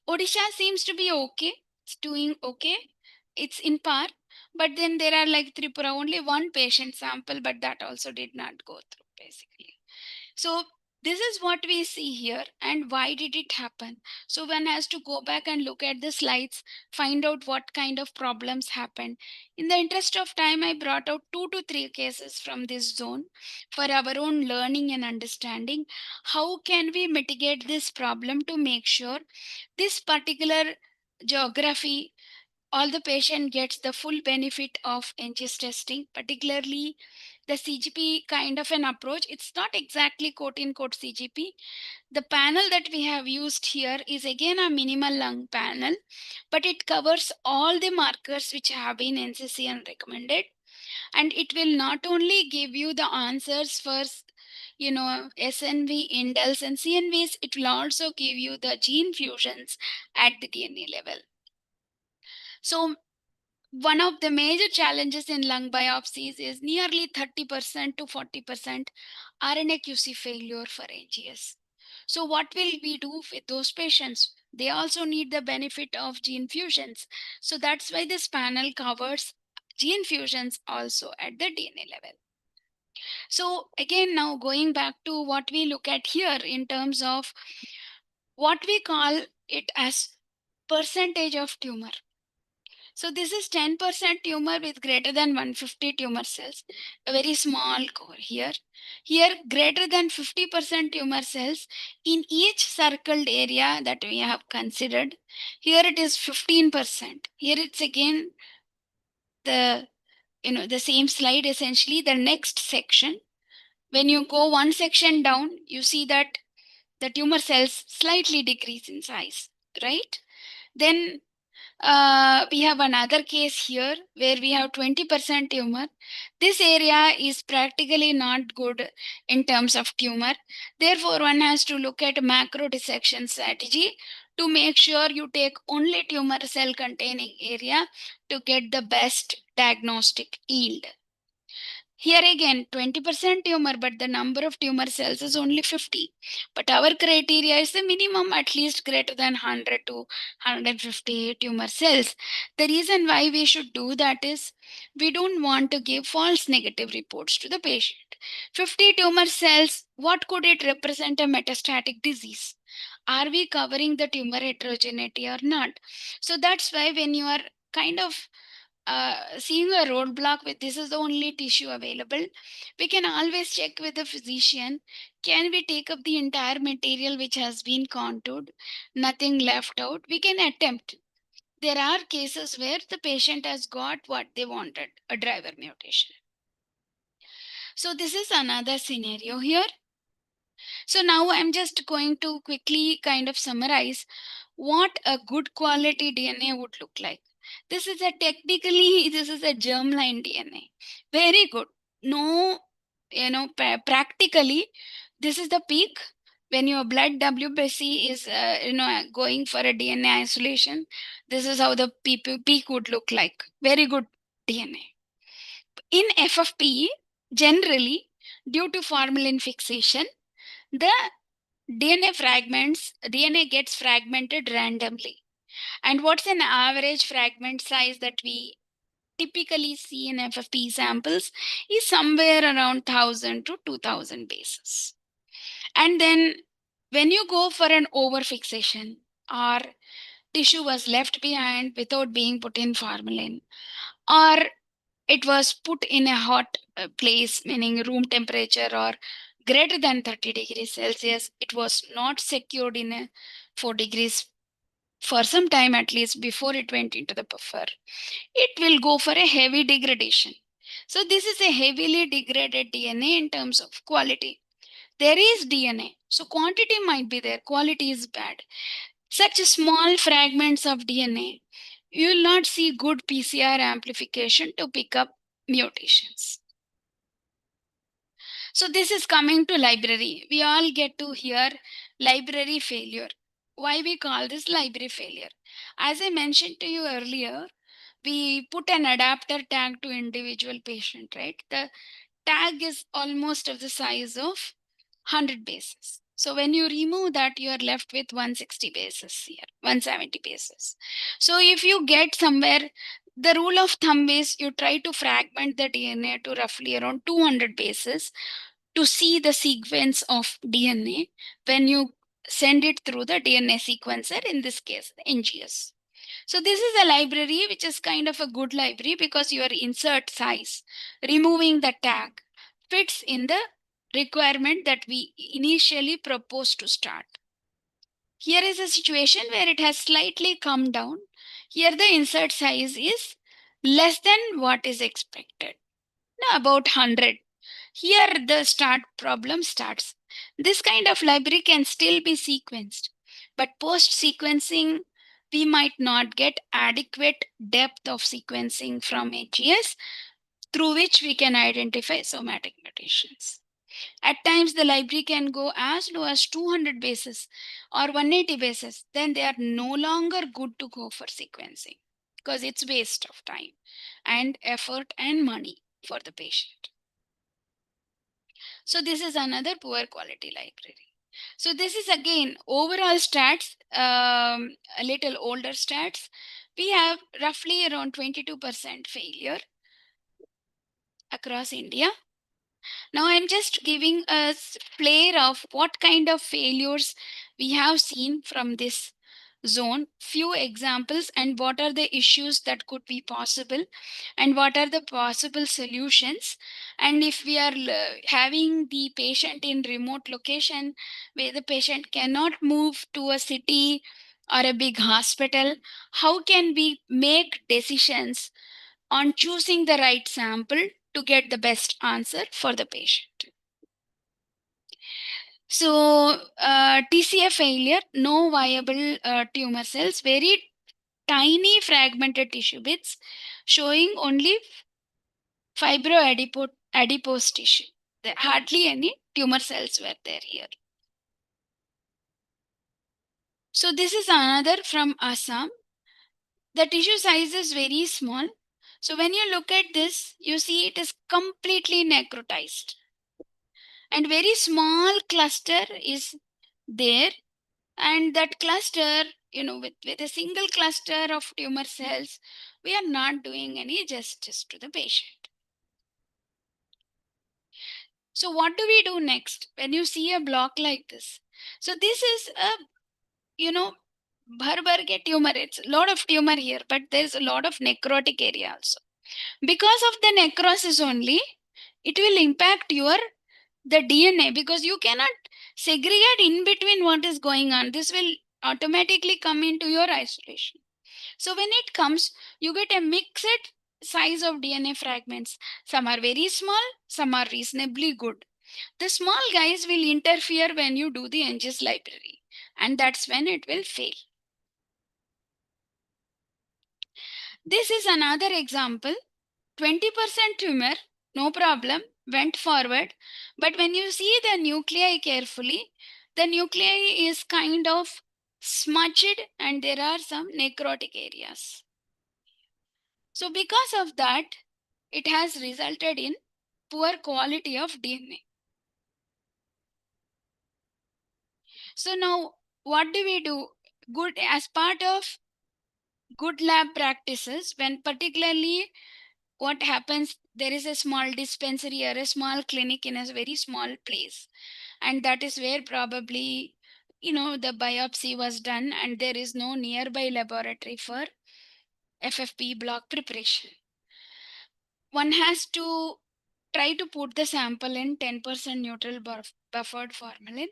Odisha seems to be okay. It's doing okay. It's in par. But then there are like Tripura, only one patient sample, but that also did not go through basically. So this is what we see here, and why did it happen? So one has to go back and look at the slides, find out what kind of problems happened. In the interest of time, I brought out 2 to 3 cases from this zone for our own learning and understanding. How can we mitigate this problem to make sure this particular geography, all the patient gets the full benefit of NGS testing, particularly the CGP kind of an approach. It's not exactly quote unquote CGP. The panel that we have used here is again a minimal lung panel, but it covers all the markers which have been NCCN recommended. And it will not only give you the answers for SNV, indels, and CNVs, it will also give you the gene fusions at the DNA level. So one of the major challenges in lung biopsies is nearly 30% to 40% RNA-QC failure for NGS. So what will we do with those patients? They also need the benefit of gene fusions. So that's why this panel covers gene fusions also at the DNA level. So again, now going back to what we look at here in terms of what we call it as percentage of tumor. So this is 10% tumor with greater than 150 tumor cells, a very small core here. Here, greater than 50% tumor cells in each circled area that we have considered. Here it is 15%. Here it's again the same slide, essentially the next section. When you go one section down, you see that the tumor cells slightly decrease in size, right? Then we have another case here where we have 20% tumor. This area is practically not good in terms of tumor. Therefore, one has to look at macro dissection strategy to make sure you take only tumor cell containing area to get the best diagnostic yield. Here again, 20% tumor, but the number of tumor cells is only 50. But our criteria is the minimum at least greater than 100 to 150 tumor cells. The reason why we should do that is we don't want to give false negative reports to the patient. 50 tumor cells, what could it represent a metastatic disease? Are we covering the tumor heterogeneity or not? So that's why when you are kind of seeing a roadblock with this is the only tissue available, we can always check with the physician, can we take up the entire material which has been contoured, nothing left out? We can attempt. There are cases where the patient has got what they wanted, a driver mutation. So this is another scenario here. So now I'm just going to quickly kind of summarize what a good quality DNA would look like. This is a germline DNA. Very good. No, practically, this is the peak. When your blood WBC is, going for a DNA isolation, this is how the peak would look like. Very good DNA. In FFPE, generally, due to formalin fixation, the DNA gets fragmented randomly. And what's an average fragment size that we typically see in FFP samples is somewhere around 1000 to 2000 bases. And then when you go for an overfixation or tissue was left behind without being put in formalin, or it was put in a hot place, meaning room temperature or greater than 30 degrees Celsius, it was not secured in a 4 degrees for some time at least before it went into the buffer, it will go for a heavy degradation. So this is a heavily degraded DNA in terms of quality. There is DNA, so quantity might be there, quality is bad. Such small fragments of DNA, you will not see good PCR amplification to pick up mutations. So this is coming to library. We all get to hear library failure. Why we call this library failure? As I mentioned to you earlier, we put an adapter tag to individual patient, right? The tag is almost of the size of 100 bases. So when you remove that, you are left with 160 bases here, 170 bases. So if you get somewhere, the rule of thumb is you try to fragment the DNA to roughly around 200 bases to see the sequence of DNA when you send it through the DNA sequencer, in this case, the NGS. So this is a library which is kind of a good library because your insert size, removing the tag, fits in the requirement that we initially proposed to start. Here is a situation where it has slightly come down. Here the insert size is less than what is expected, about 100. Here the start problem starts. This kind of library can still be sequenced, but post sequencing, we might not get adequate depth of sequencing from AGS through which we can identify somatic mutations. At times, the library can go as low as 200 bases or 180 bases. Then they are no longer good to go for sequencing because it's waste of time and effort and money for the patient. So this is another poor quality library. So this is again overall stats, a little older stats. We have roughly around 22% failure across India. Now I'm just giving a flare of what kind of failures we have seen from this zone, few examples, and what are the issues that could be possible and what are the possible solutions. And if we are having the patient in remote location where the patient cannot move to a city or a big hospital, how can we make decisions on choosing the right sample to get the best answer for the patient? So TCF failure, no viable tumor cells, very tiny fragmented tissue bits showing only fibroadipose tissue. There hardly any tumor cells were there here. So this is another from Assam. The tissue size is very small. So when you look at this, you see it is completely necrotized. And very small cluster is there. And that cluster, with a single cluster of tumor cells, we are not doing any justice to the patient. So what do we do next when you see a block like this? So this is a, bhar tumor. It's a lot of tumor here, but there's a lot of necrotic area also. Because of the necrosis only, it will impact the DNA because you cannot segregate in between what is going on. This will automatically come into your isolation. So when it comes, you get a mixed size of DNA fragments. Some are very small, some are reasonably good. The small guys will interfere when you do the NGS library, and that's when it will fail. This is another example. 20% tumor, no problem, went forward. But when you see the nuclei carefully, the nuclei is kind of smudged and there are some necrotic areas. So because of that, it has resulted in poor quality of DNA. So now what do we do? Good, as part of good lab practices, when particularly what happens, there is a small dispensary or a small clinic in a very small place, and that is where probably the biopsy was done, and there is no nearby laboratory for FFP block preparation. One has to try to put the sample in 10% neutral buffered formalin.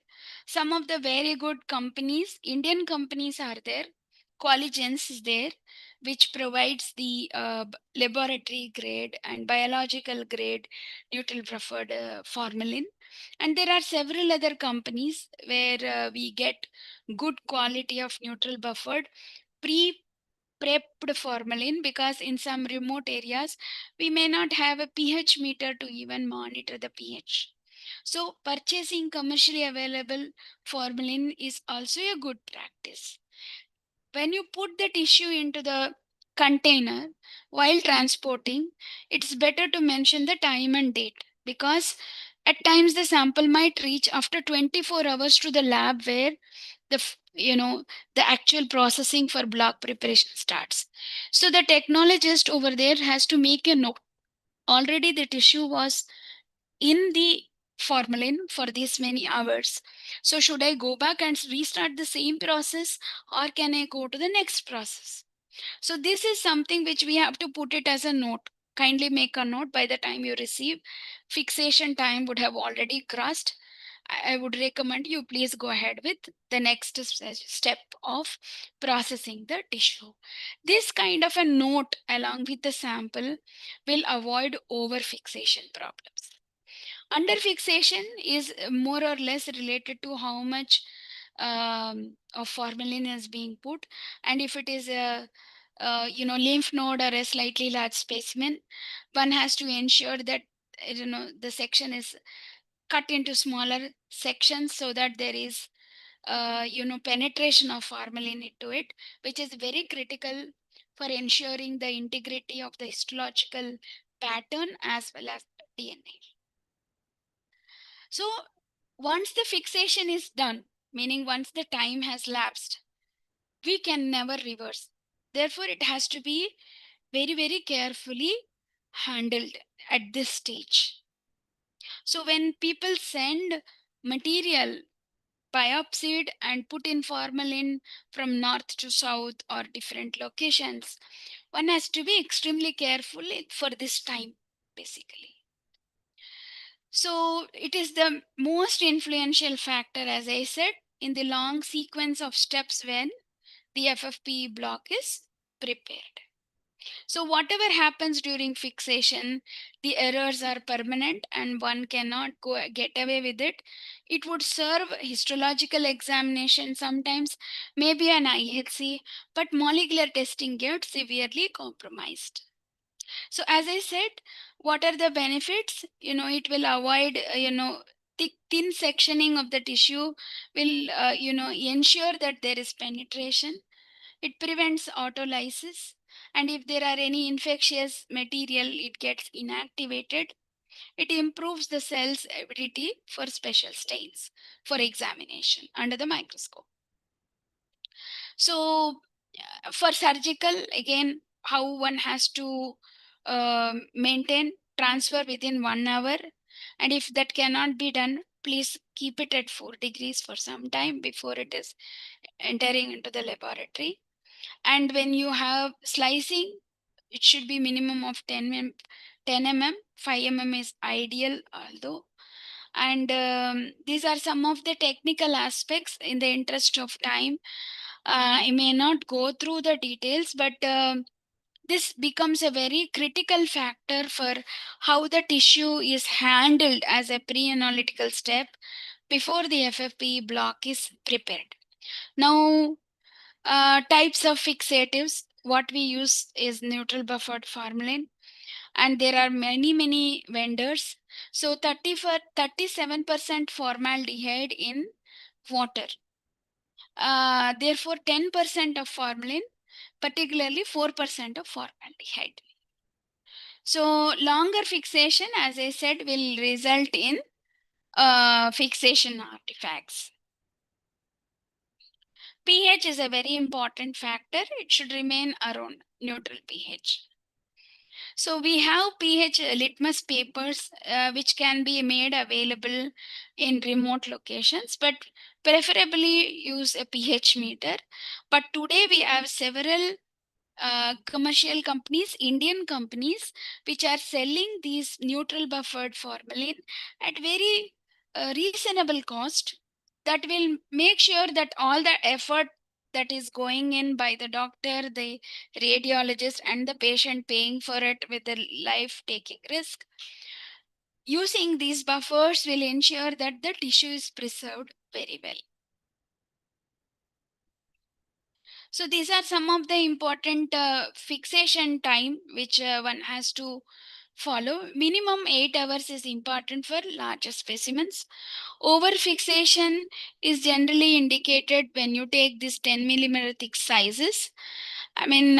Some of the very good companies, Indian companies are there. Collegens is there, which provides the laboratory grade and biological grade neutral buffered formalin. And there are several other companies where we get good quality of neutral buffered prepped formalin, because in some remote areas we may not have a pH meter to even monitor the pH. So purchasing commercially available formalin is also a good practice. When you put the tissue into the container while transporting, it's better to mention the time and date, because at times the sample might reach after 24 hours to the lab where the actual processing for block preparation starts. So the technologist over there has to make a note. Already the tissue was in the formalin for this many hours. So should I go back and restart the same process, or can I go to the next process? So this is something which we have to put it as a note. Kindly make a note. By the time you receive, fixation time would have already crossed. I would recommend you please go ahead with the next step of processing the tissue. This kind of a note along with the sample will avoid over fixation problems. Under fixation is more or less related to how much of formalin is being put, and if it is a lymph node or a slightly large specimen, one has to ensure that the section is cut into smaller sections so that there is penetration of formalin into it, which is very critical for ensuring the integrity of the histological pattern as well as DNA. So once the fixation is done, meaning once the time has lapsed, we can never reverse. Therefore, it has to be very, very carefully handled at this stage. So when people send material biopsied and put in formalin from north to south or different locations, one has to be extremely careful for this time, basically. So it is the most influential factor, as I said, in the long sequence of steps when the FFP block is prepared. So whatever happens during fixation, the errors are permanent and one cannot get away with it. It would serve histological examination sometimes, maybe an IHC, but molecular testing gets severely compromised. So as I said, what are the benefits? It will avoid, thin sectioning of the tissue will, ensure that there is penetration. It prevents autolysis. And if there are any infectious material, it gets inactivated. It improves the cell's ability for special stains for examination under the microscope. So for surgical, again, how one has to maintain transfer within 1 hour. And if that cannot be done, please keep it at 4 degrees for some time before it is entering into the laboratory. And when you have slicing, it should be minimum of 10 mm. 5 mm is ideal, although. And these are some of the technical aspects. In the interest of time, I may not go through the details, but this becomes a very critical factor for how the tissue is handled as a pre-analytical step before the FFP block is prepared. Now, types of fixatives, what we use is neutral buffered formalin, and there are many vendors. So 37% formaldehyde in water. Therefore, 10% of formalin, particularly 4% of formaldehyde. So longer fixation, as I said, will result in fixation artifacts. pH is a very important factor. It should remain around neutral pH. So we have pH litmus papers which can be made available in remote locations, but preferably use a pH meter. But today we have several commercial companies, Indian companies, which are selling these neutral buffered formalin at very reasonable cost, that will make sure that all the effort that is going in by the doctor, the radiologist, and the patient paying for it with a life-taking risk, using these buffers will ensure that the tissue is preserved very well. So these are some of the important fixation time which one has to follow. Minimum 8 hours is important for larger specimens. Over fixation is generally indicated when you take these 10 millimeter thick sizes. I mean,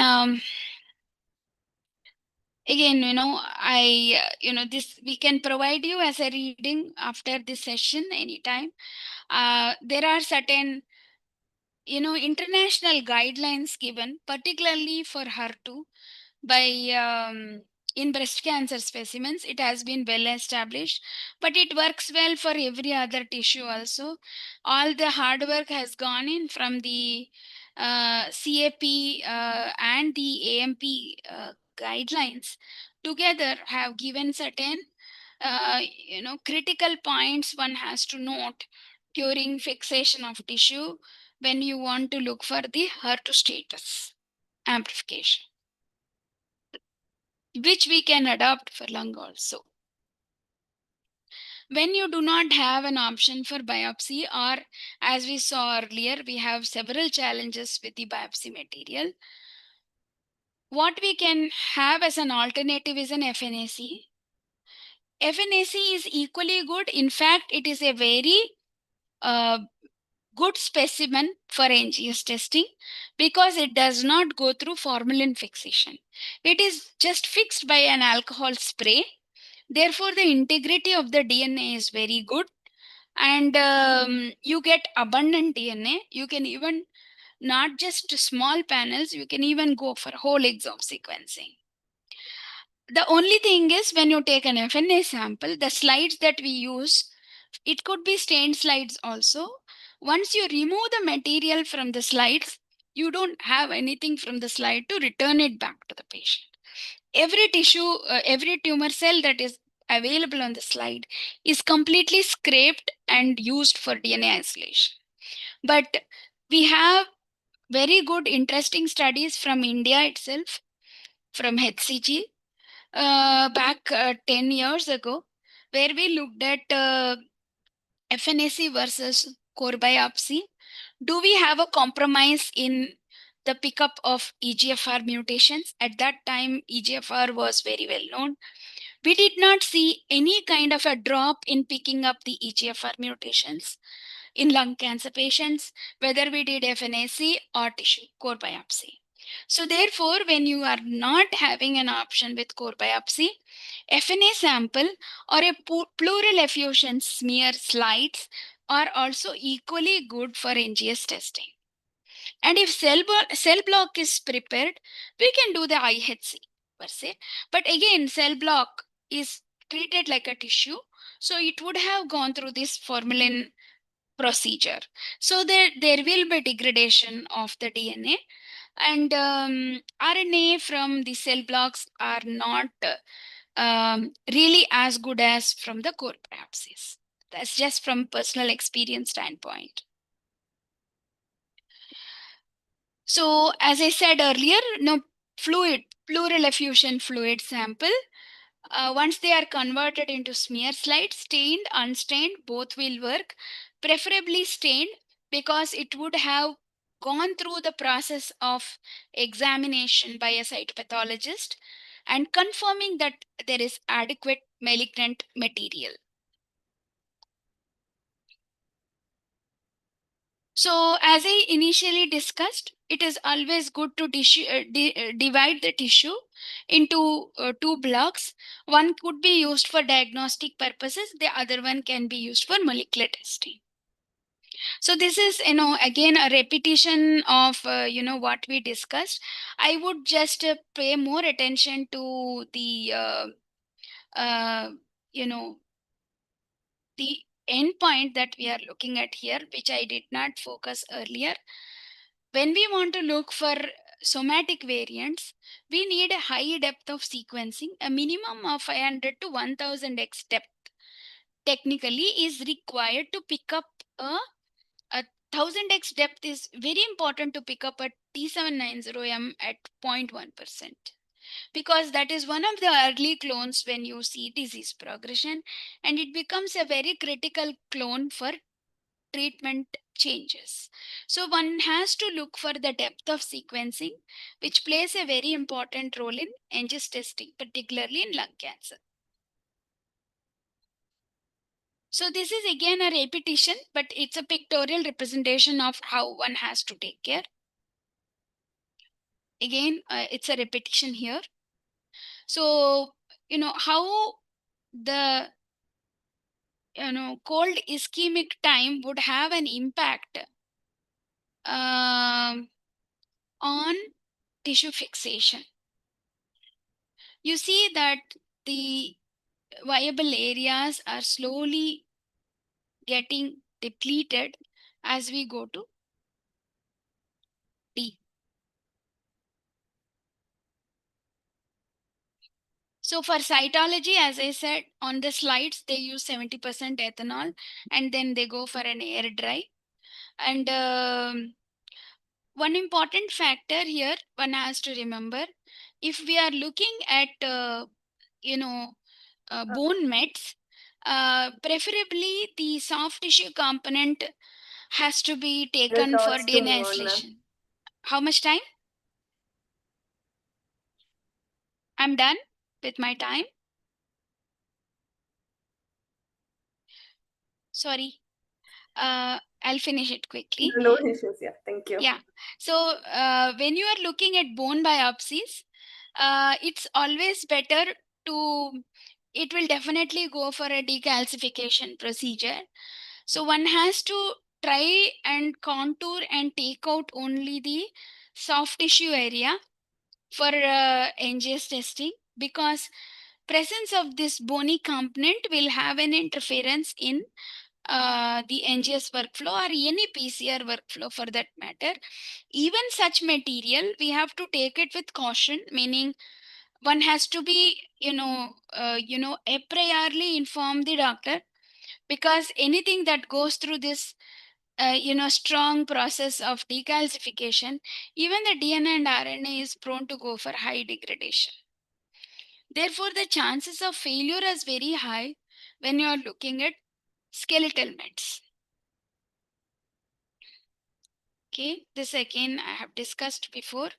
again, this we can provide you as a reading after this session anytime. There are certain international guidelines given, particularly for HER2 by in breast cancer specimens. It has been well established, but it works well for every other tissue also. All the hard work has gone in from the CAP and the AMP guidelines together have given certain critical points one has to note during fixation of tissue when you want to look for the HER2 status amplification, which we can adopt for lung also. When you do not have an option for biopsy, or as we saw earlier, we have several challenges with the biopsy material. What we can have as an alternative is an FNAC. FNAC is equally good. In fact, it is a very good specimen for NGS testing because it does not go through formalin fixation. It is just fixed by an alcohol spray. Therefore, the integrity of the DNA is very good, and you get abundant DNA. You can even not just small panels, you can even go for whole exome sequencing. The only thing is when you take an FNA sample, the slides that we use, it could be stained slides also. Once you remove the material from the slides, you don't have anything from the slide to return it back to the patient. Every tissue, every tumor cell that is available on the slide is completely scraped and used for DNA isolation. But we have very good, interesting studies from India itself, from HCG, back 10 years ago, where we looked at FNAC versus core biopsy. Do we have a compromise in the pickup of EGFR mutations? At that time, EGFR was very well known. We did not see any kind of a drop in picking up the EGFR mutations in lung cancer patients, whether we did FNAC or tissue core biopsy. So therefore, when you are not having an option with core biopsy, FNA sample or a pleural effusion smear slides are also equally good for NGS testing. And if cell block is prepared, we can do the IHC per se. But again, cell block is treated like a tissue, so it would have gone through this formalin procedure. So there will be degradation of the DNA, and RNA from the cell blocks are not really as good as from the core biopsies. That's just from personal experience standpoint. So as I said earlier, pleural effusion fluid sample, once they are converted into smear slides, stained, unstained, both will work. Preferably stained because it would have gone through the process of examination by a cytopathologist and confirming that there is adequate malignant material. So as I initially discussed, it is always good to divide the tissue into 2 blocks. One could be used for diagnostic purposes. The other one can be used for molecular testing. So this is, again, a repetition of, what we discussed. I would just pay more attention to the, you know, the endpoint that we are looking at here, which I did not focus earlier. When we want to look for somatic variants, we need a high depth of sequencing. A minimum of 500 to 1000x depth technically is required to pick up a 1000x depth is very important to pick up a T790M at 0.1%, because that is one of the early clones when you see disease progression, and it becomes a very critical clone for treatment changes. So one has to look for the depth of sequencing, which plays a very important role in NGS testing, particularly in lung cancer. So this is again a repetition, but it's a pictorial representation of how one has to take care. Again, it's a repetition here. So, how the, cold ischemic time would have an impact on tissue fixation. You see that the viable areas are slowly getting depleted as we go to D. So for cytology, as I said on the slides, they use 70% ethanol and then they go for an air dry. And one important factor here one has to remember, if we are looking at, bone mets, preferably the soft tissue component has to be taken for thoughts to DNA move on, ma'am? isolation. How much time? I'm done with my time. Sorry. I'll finish it quickly. No issues. Yeah, thank you. Yeah. So when you are looking at bone biopsies, it's always better to, it will definitely go for a decalcification procedure. So one has to try and contour and take out only the soft tissue area for NGS testing, because presence of this bony component will have an interference in the NGS workflow or any PCR workflow for that matter. Even such material, we have to take it with caution, meaning one has to be, a priorly inform the doctor, because anything that goes through this, strong process of decalcification, even the DNA and RNA is prone to go for high degradation. Therefore, the chances of failure is very high when you are looking at skeletal mets. Okay, this again I have discussed before.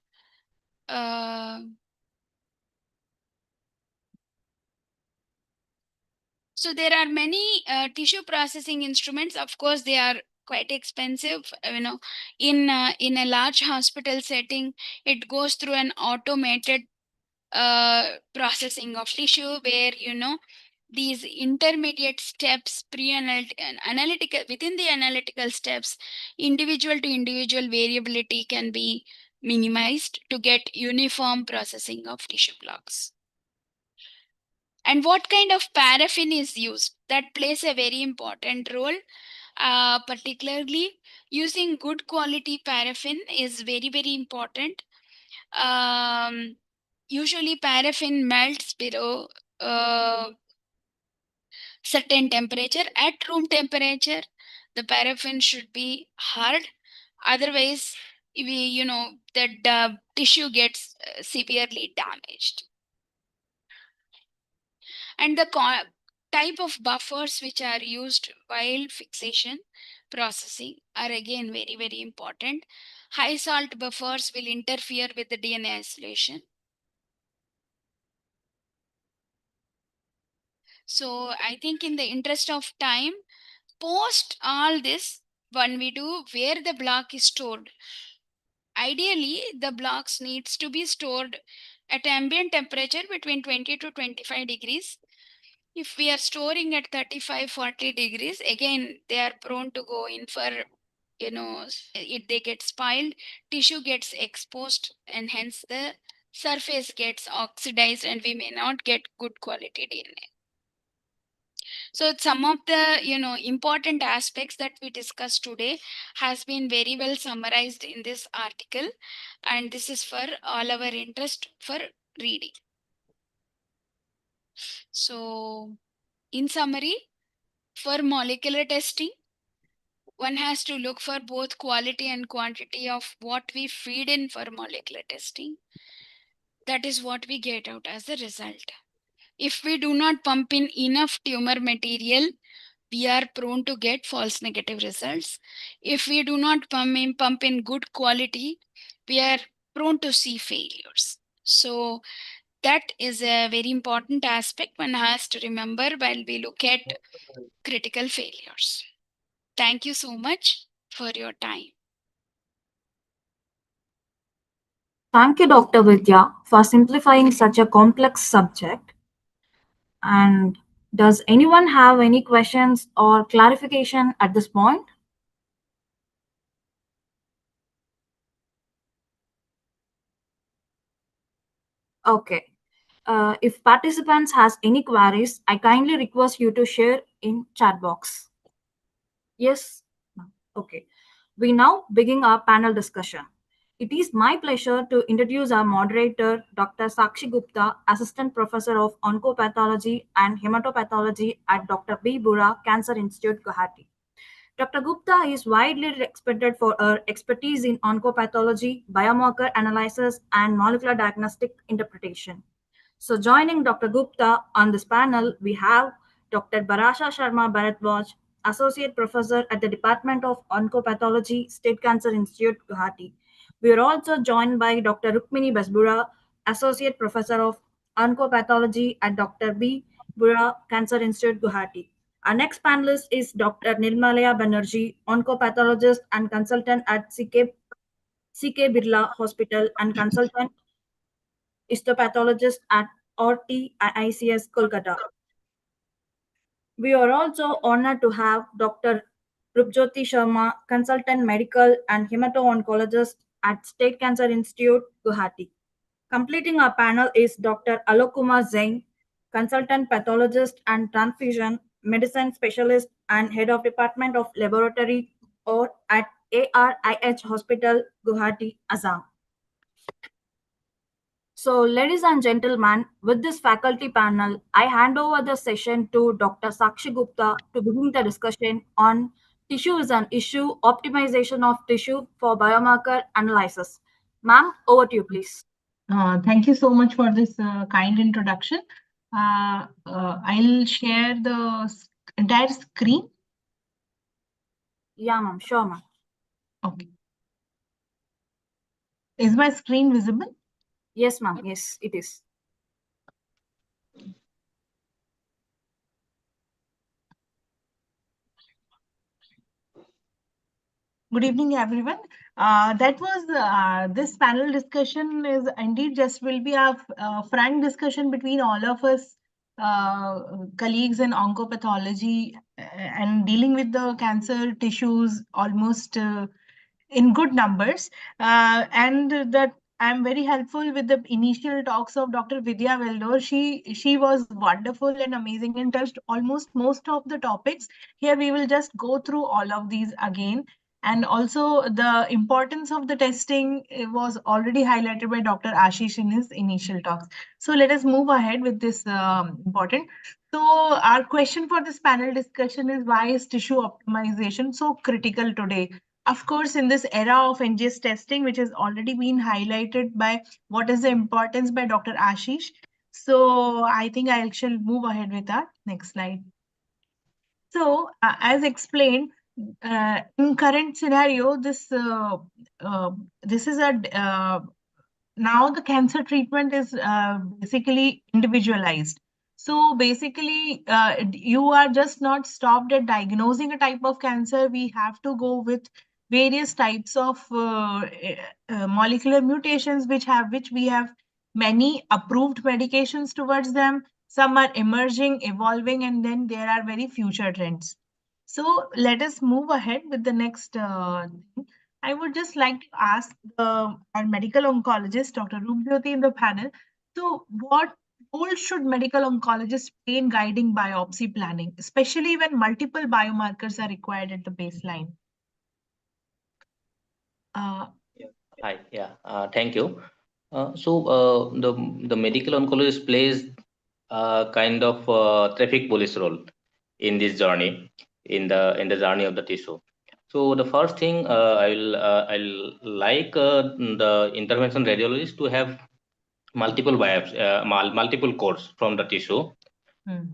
So there are many tissue processing instruments. Of course, they are quite expensive. In a large hospital setting, it goes through an automated processing of tissue where these intermediate steps, analytical, within the analytical steps, individual to individual variability can be minimized to get uniform processing of tissue blocks. And what kind of paraffin is used, that plays a very important role. Particularly using good quality paraffin is very, very important. Usually paraffin melts below certain temperature. At room temperature, the paraffin should be hard. Otherwise, the tissue gets severely damaged. And the type of buffers which are used while fixation processing are again very, very important. High salt buffers will interfere with the DNA isolation. So I think in the interest of time, post all this, when we do where the block is stored, ideally the blocks needs to be stored at ambient temperature between 20 to 25 degrees. If we are storing at 35-40 degrees, again, they are prone to go in for, they get spoiled, tissue gets exposed, and hence the surface gets oxidized, and we may not get good quality DNA. So some of the, important aspects that we discussed today has been very well summarized in this article, and this is for all our interest for reading. So in summary, for molecular testing, one has to look for both quality and quantity of what we feed in for molecular testing. That is what we get out as a result. If we do not pump in enough tumor material, we are prone to get false negative results. If we do not pump in good quality, we are prone to see failures. So that is a very important aspect one has to remember while we look at critical failures. Thank you so much for your time. Thank you, Dr. Vidya, for simplifying such a complex subject. And does anyone have any questions or clarification at this point? Okay. If participants has any queries, I kindly request you to share in chat box. Yes? No. Okay. We now begin our panel discussion. It is my pleasure to introduce our moderator, Dr. Sakshi Gupta, Assistant Professor of Oncopathology and Hematopathology at Dr. B. Bura Cancer Institute, Guwahati. Dr. Gupta is widely respected for her expertise in oncopathology, biomarker analysis, and molecular diagnostic interpretation. So, joining Dr. Gupta on this panel, we have Dr. Barasha Sharma Bharadwaj, Associate Professor at the Department of Oncopathology, State Cancer Institute, Guwahati. We are also joined by Dr. Rukmini Basbura, Associate Professor of Oncopathology at Dr. B. Bura Cancer Institute, Guwahati. Our next panelist is Dr. Nirmalaya Banerjee, oncopathologist and consultant at CK Birla Hospital and consultant histopathologist at RTICS Kolkata. We are also honored to have Dr. Rupjyoti Sharma, consultant medical and hemato-oncologist at State Cancer Institute, Guwahati. Completing our panel is Dr. Alok Kumar Zain, consultant pathologist and transfusion medicine specialist and head of department of laboratory or at ARIH Hospital, Guwahati, Assam. So, ladies and gentlemen, with this faculty panel, I hand over the session to Dr. Sakshi Gupta to begin the discussion on tissue is an issue, optimization of tissue for biomarker analysis. Ma'am, over to you, please. Thank you so much for this kind introduction. I'll share the entire screen. Yeah, ma'am. Sure, ma'am. Okay. Is my screen visible? Yes, ma'am. Yes, it is. Good evening, everyone. This panel discussion is indeed just will be a frank discussion between all of us colleagues in oncopathology and dealing with the cancer tissues almost in good numbers. And that I'm very helpful with the initial talks of Dr. Vidya Veldor. She was wonderful and amazing and touched almost most of the topics. Here we will just go through all of these again. And also the importance of the testing was already highlighted by Dr. Ashish in his initial talks. So let us move ahead with this important. So our question for this panel discussion is, why is tissue optimization so critical today? Of course, in this era of NGS testing, which has already been highlighted by what is the importance by Dr. Ashish. So I think I shall move ahead with our next slide. So as explained, in current scenario, this is a now the cancer treatment is basically individualized. So basically, you are just not stopped at diagnosing a type of cancer. We have to go with various types of molecular mutations which we have many approved medications towards them. some are emerging, evolving, and then there are very future trends. So let us move ahead with the next thing. I would just like to ask our medical oncologist, Dr. Roopjyoti, in the panel. So what role should medical oncologists play in guiding biopsy planning, especially when multiple biomarkers are required at the baseline? Hi, thank you. The medical oncologist plays kind of traffic police role in this journey, in the journey of the tissue. So the first thing I'll like the intervention radiologist to have multiple multiple cores from the tissue.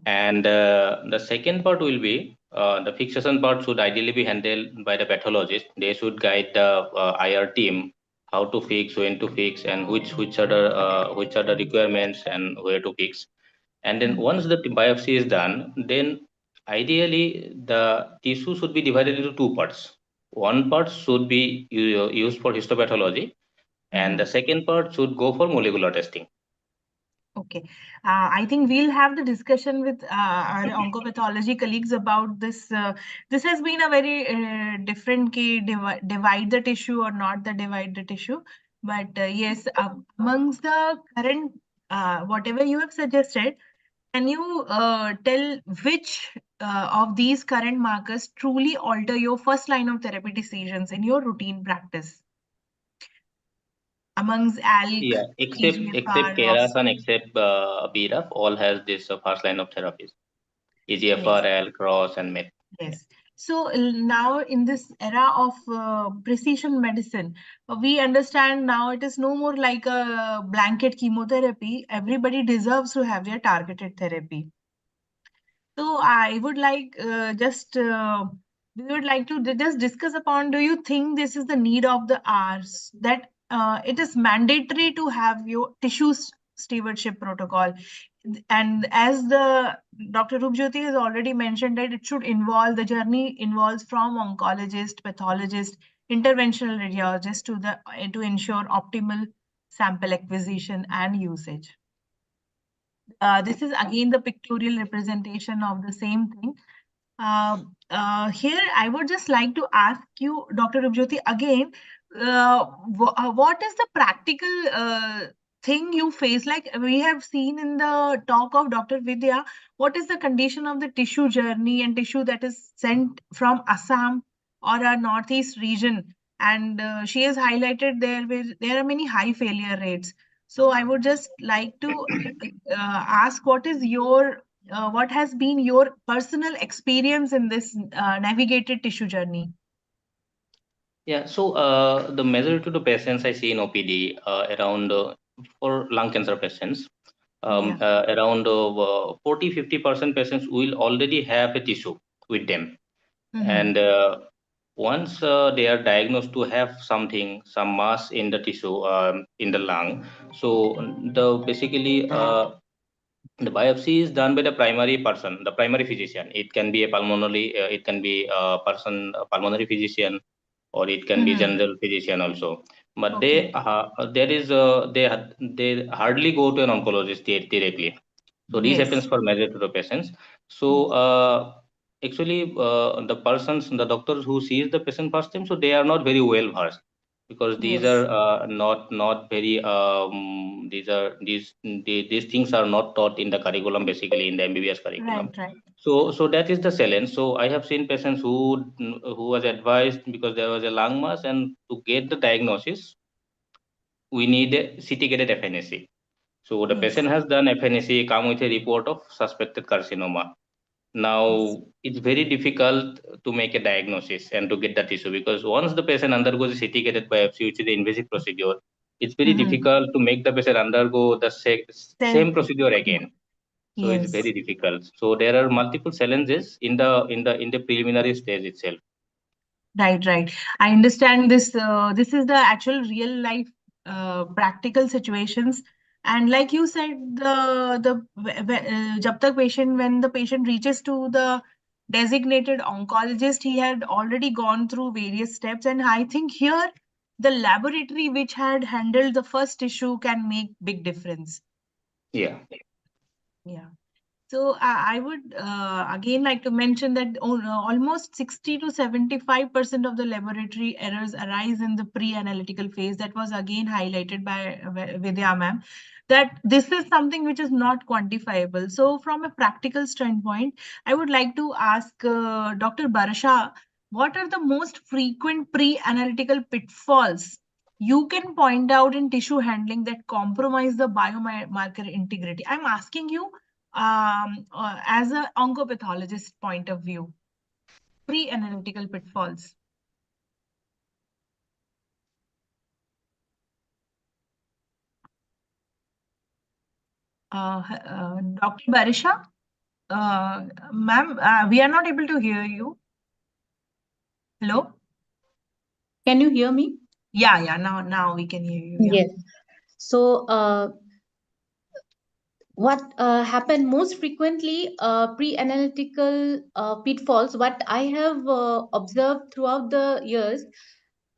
And the second part will be the fixation part should ideally be handled by the pathologist. They should guide the IR team how to fix, when to fix, and which are the requirements and where to fix. And then once the biopsy is done, then ideally the tissue should be divided into two parts. One part should be used for histopathology, and the second part should go for molecular testing. Okay. I think we'll have the discussion with our oncopathology colleagues about this. This has been a very different key, divide the tissue or not the divide the tissue. But yes, amongst the current, whatever you have suggested, can you tell which of these current markers truly alter your first line of therapy decisions in your routine practice? Amongst ALK, Yeah, except EGFR, KRAS and except BRAF, all has this first line of therapies. EGFR, ALK, ROS, and MET. Yes. So now in this era of precision medicine, we understand now it is no more like a blanket chemotherapy. Everybody deserves to have their targeted therapy. So I would like we would like to just discuss upon, do you think this is the need of the hours, that it is mandatory to have your tissue stewardship protocol? And as the Dr. Roopjyoti has already mentioned that it should involve, the journey involves from oncologist, pathologist, interventional radiologist to ensure optimal sample acquisition and usage. This is again the pictorial representation of the same thing. Here, I would just like to ask you, Dr. Roopjyoti, again, what is the practical thing you face? Like we have seen in the talk of Dr. Vidya, what is the condition of the tissue journey and tissue that is sent from Assam or a Northeast region? And she has highlighted there are many high failure rates. So I would just like to ask, what has been your personal experience in this navigated tissue journey? Yeah, so the majority of the patients I see in OPD around for lung cancer patients, around 40-50% patients will already have a tissue with them. And once they are diagnosed to have some mass in the tissue in the lung, so basically the biopsy is done by the primary person, the primary physician. It can be a pulmonary physician, or it can be general physician also. But they hardly go to an oncologist directly. So this happens for majority of the patients. So actually, the doctors who sees the patient first time, so they are not very well versed, because these are not very these things are not taught in the curriculum, basically in the MBBS curriculum. Right. So that is the challenge. So I have seen patients who was advised because there was a lung mass, and to get the diagnosis, we need a CT gated FNAC. So the patient has done FNAC, come with a report of suspected carcinoma. Now it's very difficult to make a diagnosis and to get that tissue, because once the patient undergoes a CT gated biopsy, which is the invasive procedure, it's very difficult to make the patient undergo the same procedure again. So it's very difficult. So there are multiple challenges in the preliminary stage itself. Right. I understand this. This is the actual real life practical situations. And like you said, when the patient reaches to the designated oncologist, he had already gone through various steps. And I think here, the laboratory which had handled the first issue can make big difference. Yeah. So I would again like to mention that almost 60 to 75% of the laboratory errors arise in the pre-analytical phase. That was again highlighted by Vidya ma'am, that this is something which is not quantifiable. So from a practical standpoint, I would like to ask Dr. Barsha, what are the most frequent pre-analytical pitfalls you can point out in tissue handling that compromise the biomarker integrity? I'm asking you as an oncopathologist point of view, pre-analytical pitfalls. Dr. Barisha, ma'am, we are not able to hear you. Hello? Can you hear me? Yeah, now we can hear you. Yeah. Yes. So, what happened most frequently, pre-analytical pitfalls, what I have observed throughout the years,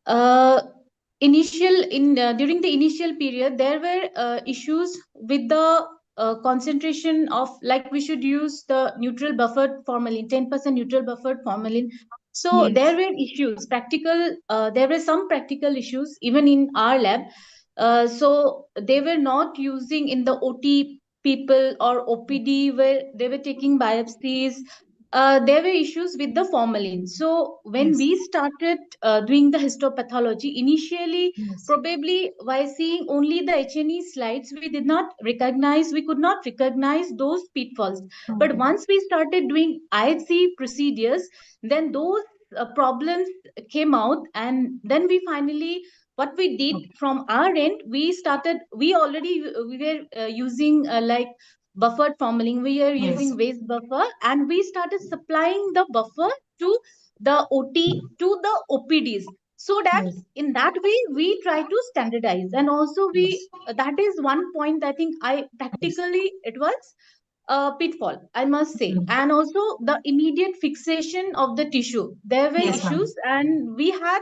during the initial period, there were issues with the concentration of, like, we should use the neutral buffered formalin, 10% neutral buffered formalin. So Yes. there were issues, there were some practical issues even in our lab. So they were not using in the OT people or OPD where they were taking biopsies. There were issues with the formalin. So when Yes. we started doing the histopathology, initially, Yes. probably while seeing only the H&E slides, we could not recognize those pitfalls. But once we started doing IHC procedures, then those problems came out, and then we finally, what we did from our end, we were using like buffered formalin. We are Yes. using waste buffer, and we started supplying the buffer to the OT, to the OPDs, so that Yes. in that way we try to standardize. And also that is one point I think practically it was a pitfall, I must say. And also the immediate fixation of the tissue, there were Yes, ma'am. issues, and we had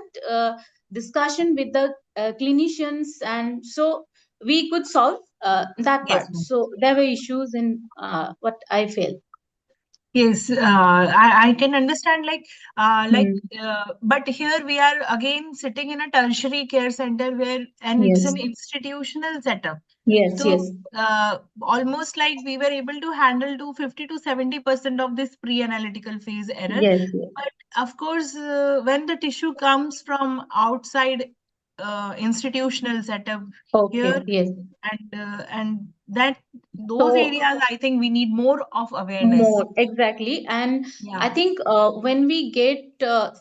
discussion with the clinicians, and so we could solve that Yes, part. ma'am. So there were issues in what I felt. Yes, I can understand, but here we are again sitting in a tertiary care center and it's Yes. an institutional setup. Yes, So yes. almost like we were able to handle to 50 to 70% of this pre-analytical phase error. Yes, yes. But of course, when the tissue comes from outside institutional setup Okay, here, yes. and those So areas, I think we need more of awareness. more, exactly. And I Yeah. think when we get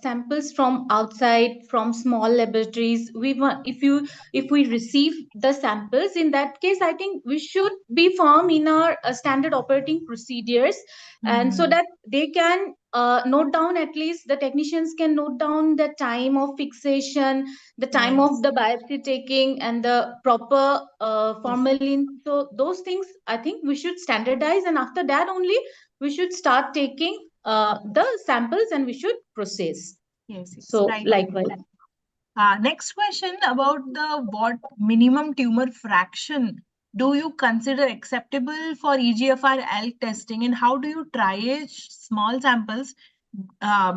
samples from outside, from small laboratories, if we receive the samples, in that case, I think we should be firm in our standard operating procedures, and so that they can note down, at least the technicians can note down the time of fixation, the time Yes. of the biopsy taking, and the proper formalin. So those things I think we should standardize, and after that only we should start taking the samples and we should process. Yes, So right. likewise. Next question about what minimum tumor fraction do you consider acceptable for EGFR ALK testing, and how do you triage small samples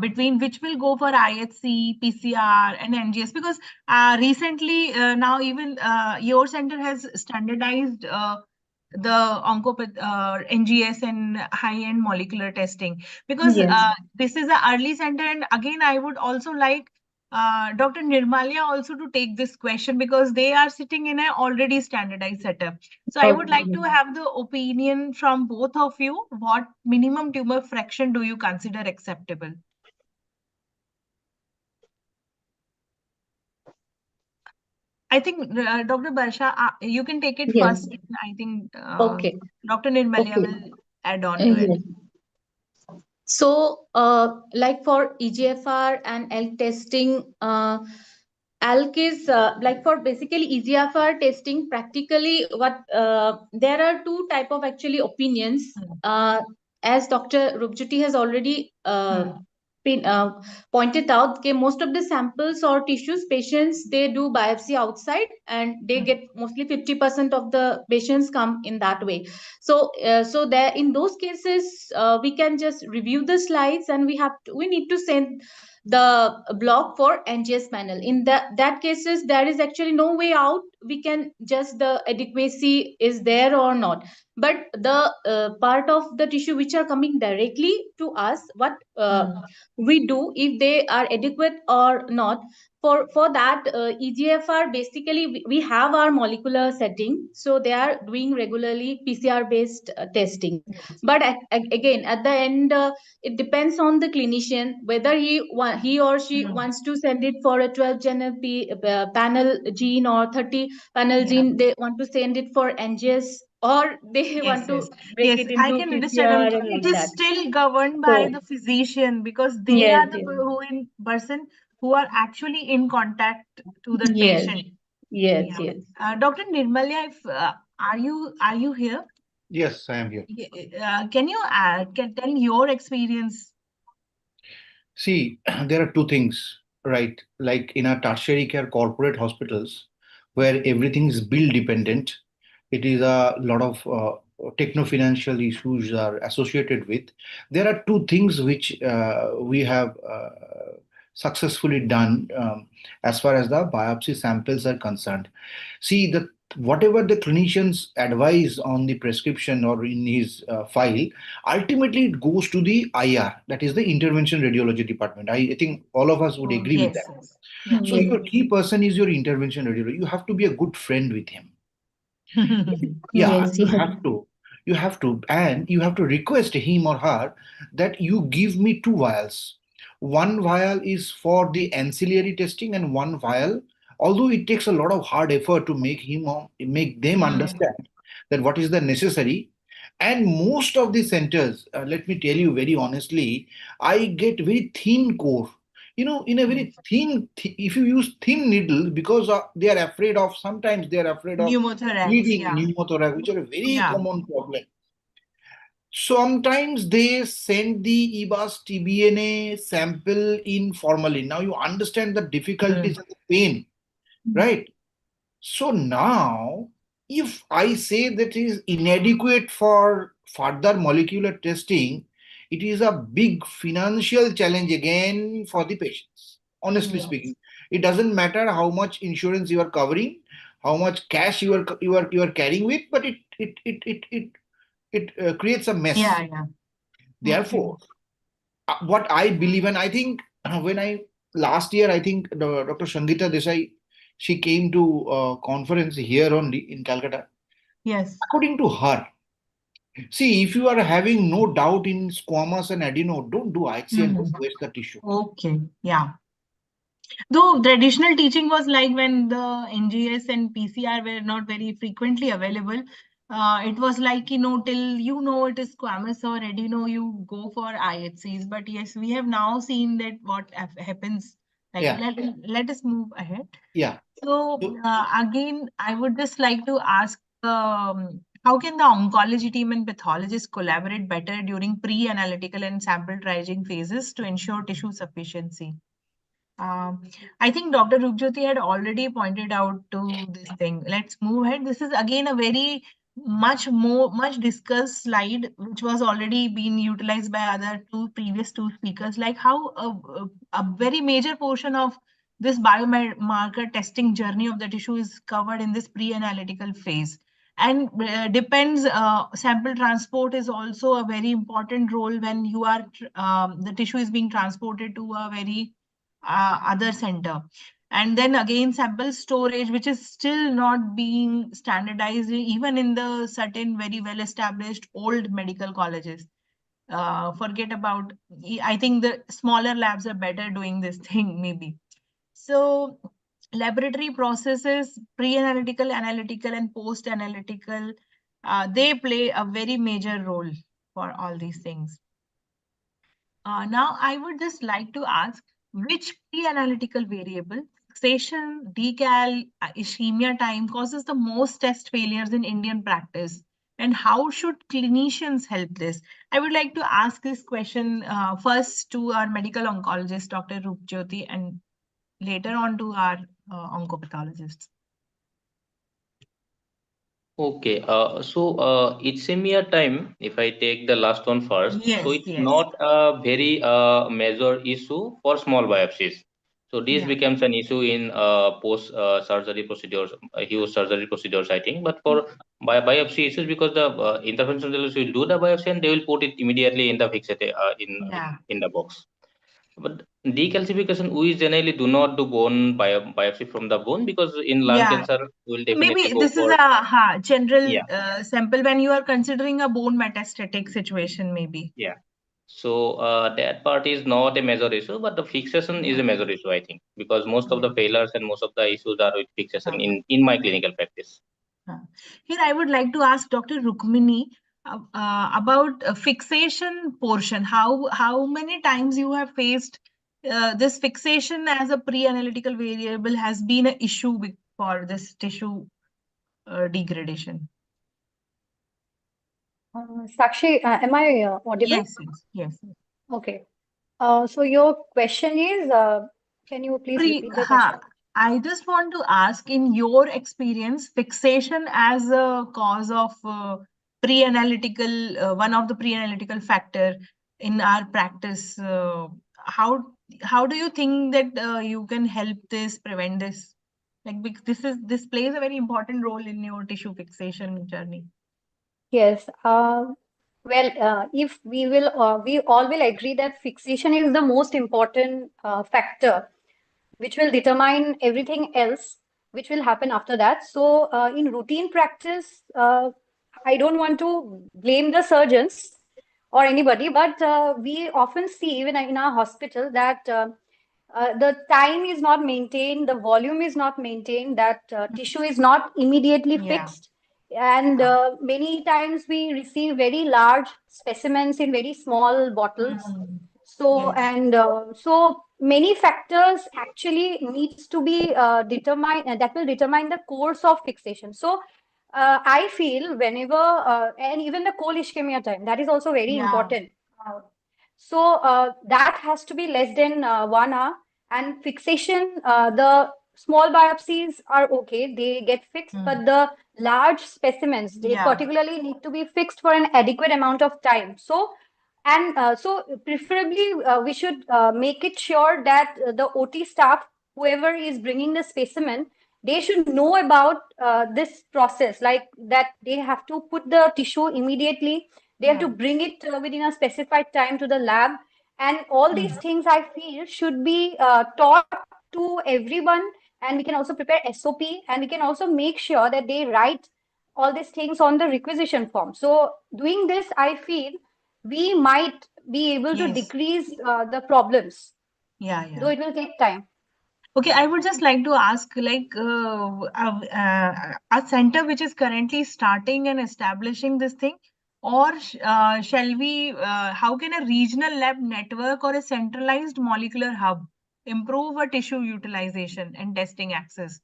between which will go for IHC, PCR, and NGS? Because recently, now even your center has standardized the NGS and high-end molecular testing, because Yes. this is an early center. And again, I would also like Dr. Nirmalia also to take this question, because they are sitting in an already standardized setup. So I would like to have the opinion from both of you. What minimum tumor fraction do you consider acceptable? I think Dr. Barsha, you can take it Yes. first. I think Okay. Dr. Nirmalia Okay. will add on to it. Yes. So, like for EGFR and ALK testing, ALK is like for basically EGFR testing. Practically, what there are two type of actually opinions. As Dr. Rupjyoti has already pointed out that most of the samples or tissues patients, they do biopsy outside, and they get mostly 50% of the patients come in that way. So so there, in those cases, we can just review the slides, and we need to send the block for NGS panel. In that cases, there is actually no way out. We can just the adequacy is there or not. But the part of the tissue which are coming directly to us, what we do, if they are adequate or not, for that EGFR, basically we have our molecular setting, so they are doing regularly PCR based testing. But again, at the end, it depends on the clinician whether he or she wants to send it for a 12 panel gene or 30 panel gene. They want to send it for NGS, or they want to break it I into can understand. PCR And and it all is that. still governed by So the physician, because they yes, are the person who are actually in contact to the yes, patient. yes, Yeah. yes. Dr. Nirmalya, if are you here? Yes, I am here. Can you can tell your experience? See, there are two things, right? Like in our tertiary care corporate hospitals, where everything is bill dependent, it is a lot of techno-financial issues are associated with. There are two things which we have successfully done as far as the biopsy samples are concerned. See, whatever the clinicians advise on the prescription or in his file, ultimately it goes to the IR, that is the intervention radiology department. I think all of us would agree with that. Yeah. So your key person is your intervention radiologist. You have to be a good friend with him. Yeah, Yes, you yes. have to, and you have to request him or her that you give me 2 vials. One vial is for the ancillary testing, and one vial, although it takes a lot of hard effort to make them understand that what is the necessary. And most of the centers, let me tell you very honestly, I get very thin core. In a very if you use thin needle, because they are afraid of, sometimes they are afraid of Pneumothorax, bleeding, yeah. pneumothorax, which are a very Yeah. common problem. Sometimes they send the EBAS TBNA sample in formalin. Now you understand the difficulties and the pain, right? So now, if I say that is inadequate for further molecular testing, it is a big financial challenge again for the patients. Honestly speaking, it doesn't matter how much insurance you are covering, how much cash you are carrying with, but it creates a mess. Yeah, yeah. Therefore, what I believe, and I think when last year, I think Dr. Sangeeta Desai, she came to a conference here only in Calcutta. Yes. According to her, see, if you are having no doubt in squamous and adeno, don't do IHC and don't waste the tissue. Okay, yeah. Though traditional teaching was like, when the NGS and PCR were not very frequently available, it was like, till it is squamous or adeno, you go for IHCs. But yes, we have now seen that what happens. Like, Yeah. let us move ahead. Yeah. So again, I would just like to ask, how can the oncology team and pathologists collaborate better during pre-analytical and sample triaging phases to ensure tissue sufficiency? I think Dr. Rupjyoti had already pointed out to this thing. Let's move ahead. This is again a very much discussed slide, which was already been utilized by previous two speakers, like how a very major portion of this biomarker testing journey of the tissue is covered in this pre-analytical phase. And sample transport is also a very important role when you are the tissue is being transported to a very other center. And then again, sample storage, which is still not being standardized even in the certain very well established old medical colleges. Forget about, I think the smaller labs are better doing this thing maybe. So laboratory processes, pre-analytical, analytical, and post-analytical, they play a very major role for all these things. Now, I would just like to ask, which pre-analytical variable, fixation, decal, ischemia time, causes the most test failures in Indian practice? and how should clinicians help this? I would like to ask this question first to our medical oncologist, Dr. Roopjyoti, and later on to our oncopathologists. Okay, so ischemia time, if I take the last one first, Yes, so it's yes. not a very major issue for small biopsies. So this Yeah. becomes an issue in post surgery procedures, huge surgery procedures, I think. But for biopsy issues, because the interventionalists will do the biopsy and they will put it immediately in the fixate Yeah. in the box. But decalcification, we generally do not do bone biopsy from the bone, because in lung Yeah. cancer, we will definitely Maybe go this is for, a general yeah. sample when you are considering a bone metastatic situation, maybe. Yeah. So that part is not a major issue, but the fixation is a major issue, I think, because most of the failures and most of the issues are with fixation in my clinical practice. Here, I would like to ask Dr. Rukmini about fixation portion. How many times you have faced this fixation as a pre-analytical variable has been an issue for this tissue degradation? Sakshi, am I audible? Yes, yes, yes. Okay. So your question is, can you please repeat the question? I just want to ask, in your experience, fixation as a cause of pre-analytical, one of the pre-analytical factor in our practice, how do you think that you can help this, prevent this? Like, this plays a very important role in your tissue fixation journey. Yes. If we all will agree that fixation is the most important factor, which will determine everything else, which will happen after that. So, in routine practice, I don't want to blame the surgeons or anybody, but we often see even in our hospital that the time is not maintained, the volume is not maintained, that tissue is not immediately fixed. And many times we receive very large specimens in very small bottles. So, and so many factors actually needs to be determined, that will determine the course of fixation. So, I feel whenever, and even the cold ischemia time, that is also very important. So that has to be less than 1 hour. And fixation, the small biopsies are okay, they get fixed, but the large specimens, they particularly need to be fixed for an adequate amount of time. So, and so preferably we should make it sure that the OT staff, whoever is bringing the specimen, they should know about this process, like that they have to put the tissue immediately, they have to bring it within a specified time to the lab, and all these things I feel should be taught to everyone. And we can also prepare SOP, and we can also make sure that they write all these things on the requisition form. So doing this, I feel we might be able to decrease the problems. Though it will take time. Okay, I would just like to ask, like, a center which is currently starting and establishing this thing, or shall we, how can a regional lab network or a centralized molecular hub improve a tissue utilization and testing access?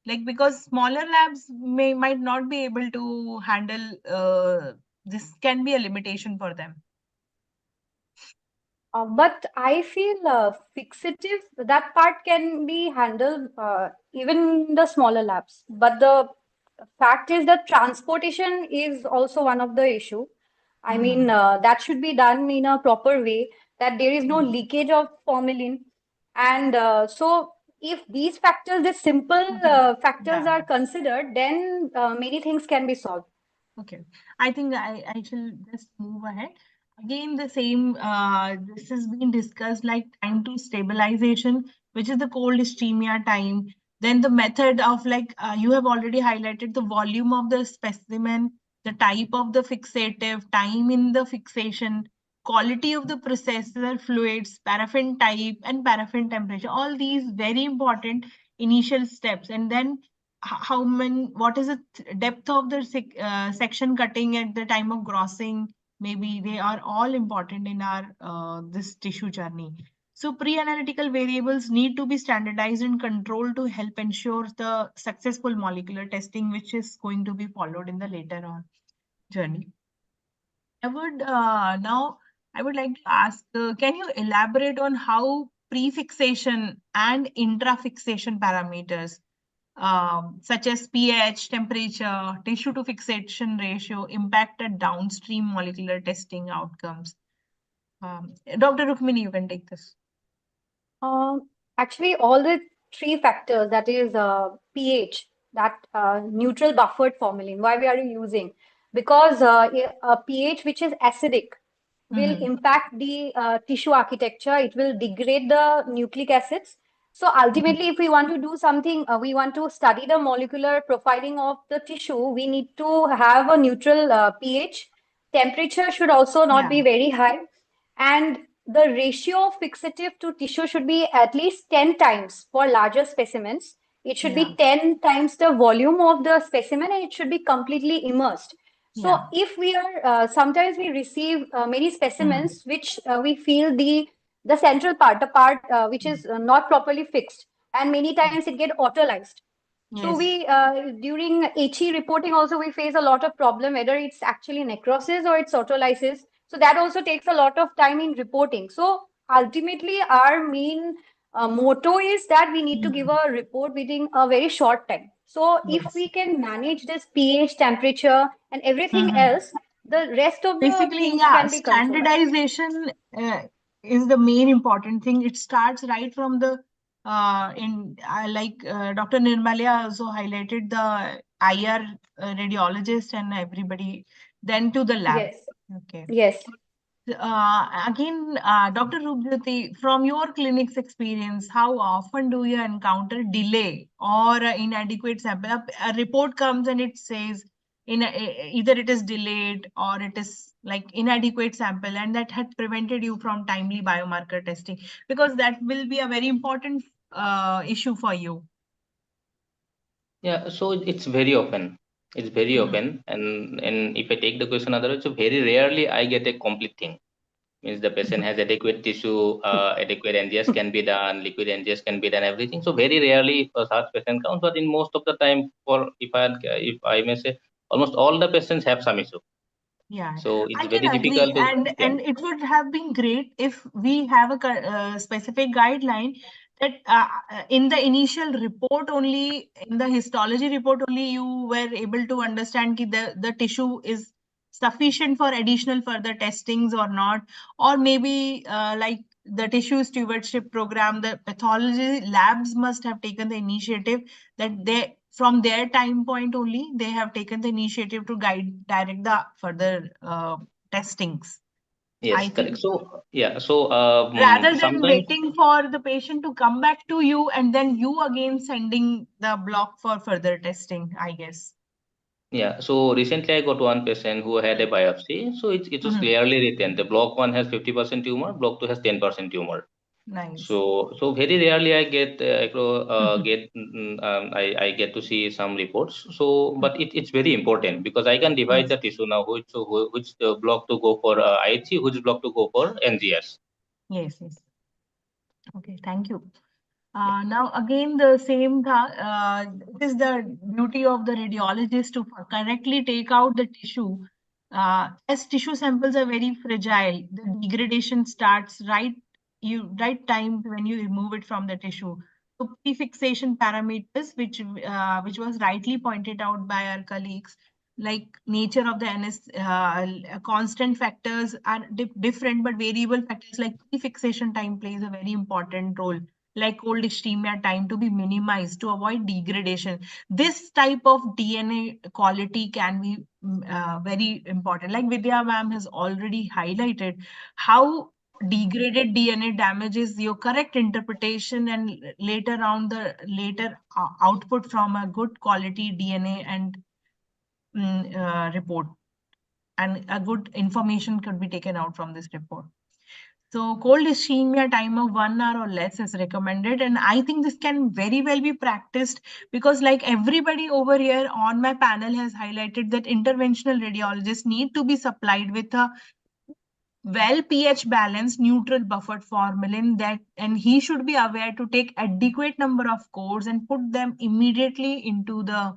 Like, because smaller labs might not be able to handle, this can be a limitation for them. But I feel fixative, that part can be handled even in the smaller labs. But the fact is that transportation is also one of the issue. I mean, that should be done in a proper way, that there is no leakage of formalin. And so if these factors, these simple factors are considered, then many things can be solved. Okay, I think I shall just move ahead. Again, the same, this has been discussed, like time to stabilization, which is the cold ischemia time. Then the method of, like, you have already highlighted the volume of the specimen, the type of the fixative, time in the fixation, quality of the processor fluids, paraffin type, and paraffin temperature. All these very important initial steps. And then how many, what is the depth of the section cutting at the time of grossing? Maybe they are all important in our this tissue journey. So pre-analytical variables need to be standardized and controlled to help ensure the successful molecular testing, which is going to be followed in the later on. journey. I would like to ask, can you elaborate on how prefixation and intrafixation parameters, such as pH, temperature, tissue to fixation ratio, impacted downstream molecular testing outcomes? Dr. Rukmini, you can take this. Actually, all the three factors, that is pH, that neutral buffered formalin, why we are using? Because a pH which is acidic will impact the tissue architecture. It will degrade the nucleic acids. So ultimately, if we want to do something, we want to study the molecular profiling of the tissue, we need to have a neutral pH. Temperature should also not be very high. And the ratio of fixative to tissue should be at least 10 times for larger specimens. It should be 10 times the volume of the specimen, and it should be completely immersed. So if we are, sometimes we receive many specimens which we feel the central part, the part which is not properly fixed, and many times it get autolyzed. So we, during HE reporting also, we face a lot of problem, whether it's actually necrosis or it's autolysis. So that also takes a lot of time in reporting. So ultimately, our main motto is that we need to give a report within a very short time. So if we can manage this pH, temperature, and everything else, the rest of the Basically, things can be controlled. standardization is the main important thing. It starts right from the like Dr. Nirmalya also highlighted, the IR radiologist and everybody, then to the lab. Yes. Okay. Yes. Again, Dr. Roopjyoti, from your clinic's experience, how often do you encounter delay or inadequate sample? A report comes and it says either it is delayed or it is like inadequate sample, and that had prevented you from timely biomarker testing, because that will be a very important issue for you. Yeah, so it's very open. It's very open, and if I take the question otherwise, so very rarely I get a complete thing. Means the patient has adequate tissue, adequate NGS can be done, liquid NGS can be done, everything. So very rarely such patient counts, but in most of the time, for if I may say, almost all the patients have some issue. Yeah, so it's I very can agree, difficult to and it would have been great if we have a specific guideline that in the initial report only, in the histology report only, you were able to understand that the tissue is sufficient for additional further testings or not, or maybe like the tissue stewardship program, the pathology labs must have taken the initiative that they, from their time point only, they have taken the initiative to direct the further testings. Yes, correct. So yeah, so rather than sometimes waiting for the patient to come back to you and then you again sending the block for further testing, I guess. yeah, so recently I got one patient who had a biopsy. So it was clearly written the block 1 has 50% tumor, block 2 has 10% tumor. Nice. So very rarely I get I get to see some reports. So but it's very important, because I can divide the tissue now, which block to go for IHC, which block to go for NGS. Yes. Okay, thank you. Now again, the same it is the duty of the radiologist to correctly take out the tissue. As tissue samples are very fragile, the degradation starts right time when you remove it from the tissue. So prefixation parameters, which was rightly pointed out by our colleagues, like nature of the NS, constant factors are different, but variable factors like prefixation time plays a very important role, like cold ischemia time to be minimized to avoid degradation. This type of DNA quality can be very important. Like Vidya ma'am has already highlighted how degraded DNA damages your correct interpretation and later on the output from a good quality DNA and report, and a good information could be taken out from this report. So cold ischemia time of 1 hour or less is recommended. And I think this can very well be practiced, because like everybody over here on my panel has highlighted that interventional radiologists need to be supplied with a well pH balanced neutral buffered formalin, and he should be aware to take adequate number of cores and put them immediately into the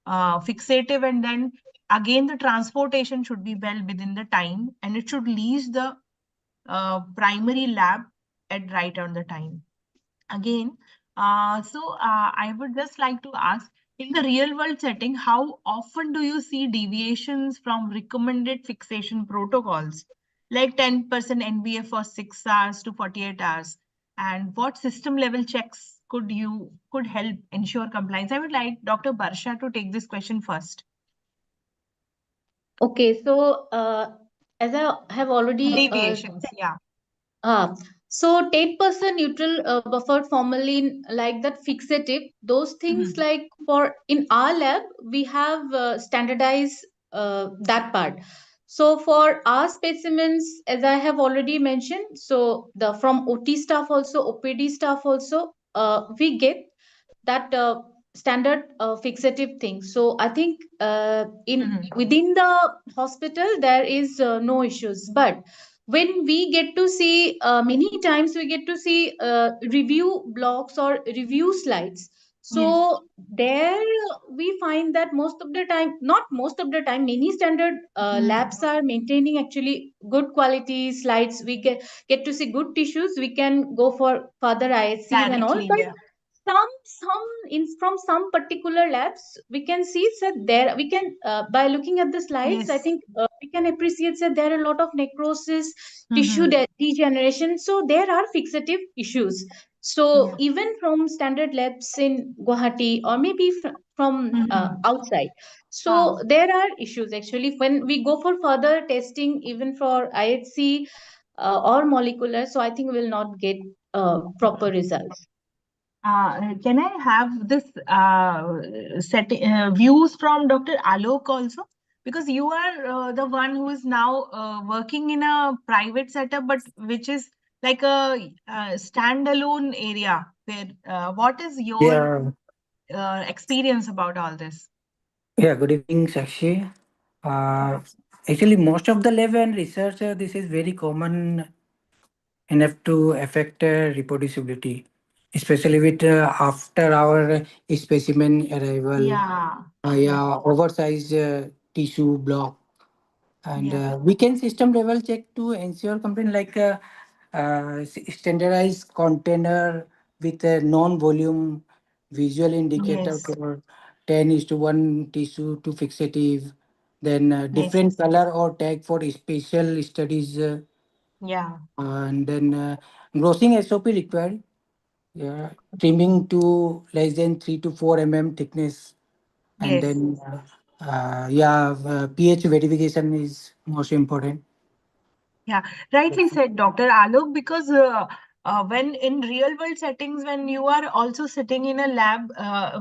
fixative, and then again, the transportation should be well within the time, and it should leave the primary lab at right on the time. Again, I would just like to ask, in the real world setting, how often do you see deviations from recommended fixation protocols, like 10% NBF for 6 hours to 48 hours? And what system level checks could help ensure compliance? I would like Dr. Barsha to take this question first. Okay, so as I have already Deviations, yeah. So 10% neutral buffered formalin, like that fixative, those things, like for in our lab we have standardized that part. So for our specimens, as I have already mentioned, so the from OT staff also, OPD staff also, we get that standard fixative thing. So I think in within the hospital there is no issues. But when we get to see, many times we get to see review blogs or review slides. So there we find that most of the time, not most of the time, many standard labs are maintaining actually good quality slides. We get to see good tissues. We can go for further IHCs and all. Directly, But yeah. from some particular labs we can see that there we can by looking at the slides, I Yes. think we can appreciate that there are a lot of necrosis, tissue degeneration, so there are fixative issues. So even from standard labs in Guwahati or maybe from outside, so there are issues actually when we go for further testing, even for IHC or molecular. So I think we will not get proper results. Can I have this views from Dr. Alok also? Because you are the one who is now working in a private setup, but which is like a standalone area. Where what is your experience about all this? Yeah, good evening, Sakshi. Actually, most of the lab and research, this is very common enough to affect reproducibility, especially with after our specimen arrival. Yeah. Oversized tissue block. And we can system level check to ensure complaint like standardized container with a non-volume visual indicator Yes. for 10:1 tissue to fixative, then different Yes. color or tag for special studies, Yeah. and then grossing SOP required, trimming to less than 3 to 4 thickness, and Yes. then pH verification is most important. Yeah, rightly said, Dr. Alok, because when in real world settings, when you are also sitting in a lab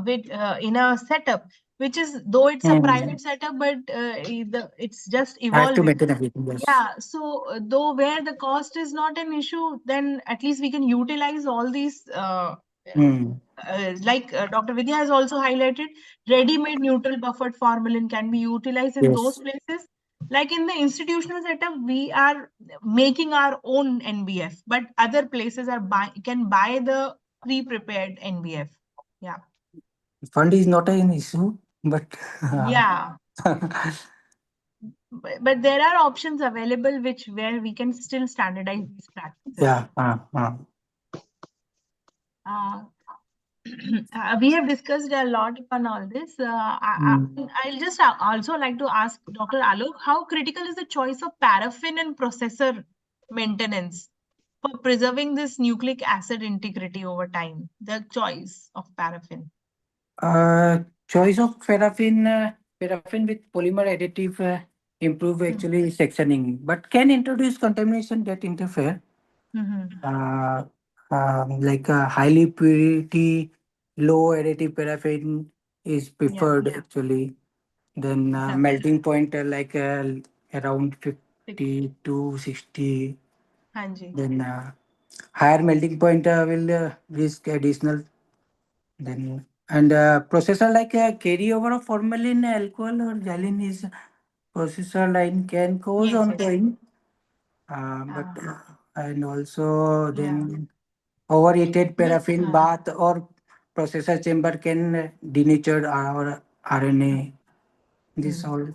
with in a setup, which is, though it's a private setup, but it's just I have to evolving. maintain everything. Yes. Yeah, so though where the cost is not an issue, then at least we can utilize all these like Dr. Vidya has also highlighted, ready-made neutral buffered formalin can be utilized in those places. Like in the institutional setup, we are making our own NBF, but other places can buy the pre-prepared NBF. Yeah. Fund is not an issue, but Yeah. But there are options available where we can still standardize these practices. We have discussed a lot on all this. I'll just also like to ask Dr. Alok, how critical is the choice of paraffin and processor maintenance for preserving this nucleic acid integrity over time? The choice of paraffin. Choice of paraffin with polymer additive improve actually sectioning, but can introduce contamination that interfere. Like highly purity, low additive paraffin is preferred actually. Then melting point like around 50 to 60. Then higher melting point will risk additional. Then processor like carryover of formalin, alcohol or xylene is processor line can cause ongoing. But and also then overheated paraffin bath or processor chamber can denature our RNA. This all.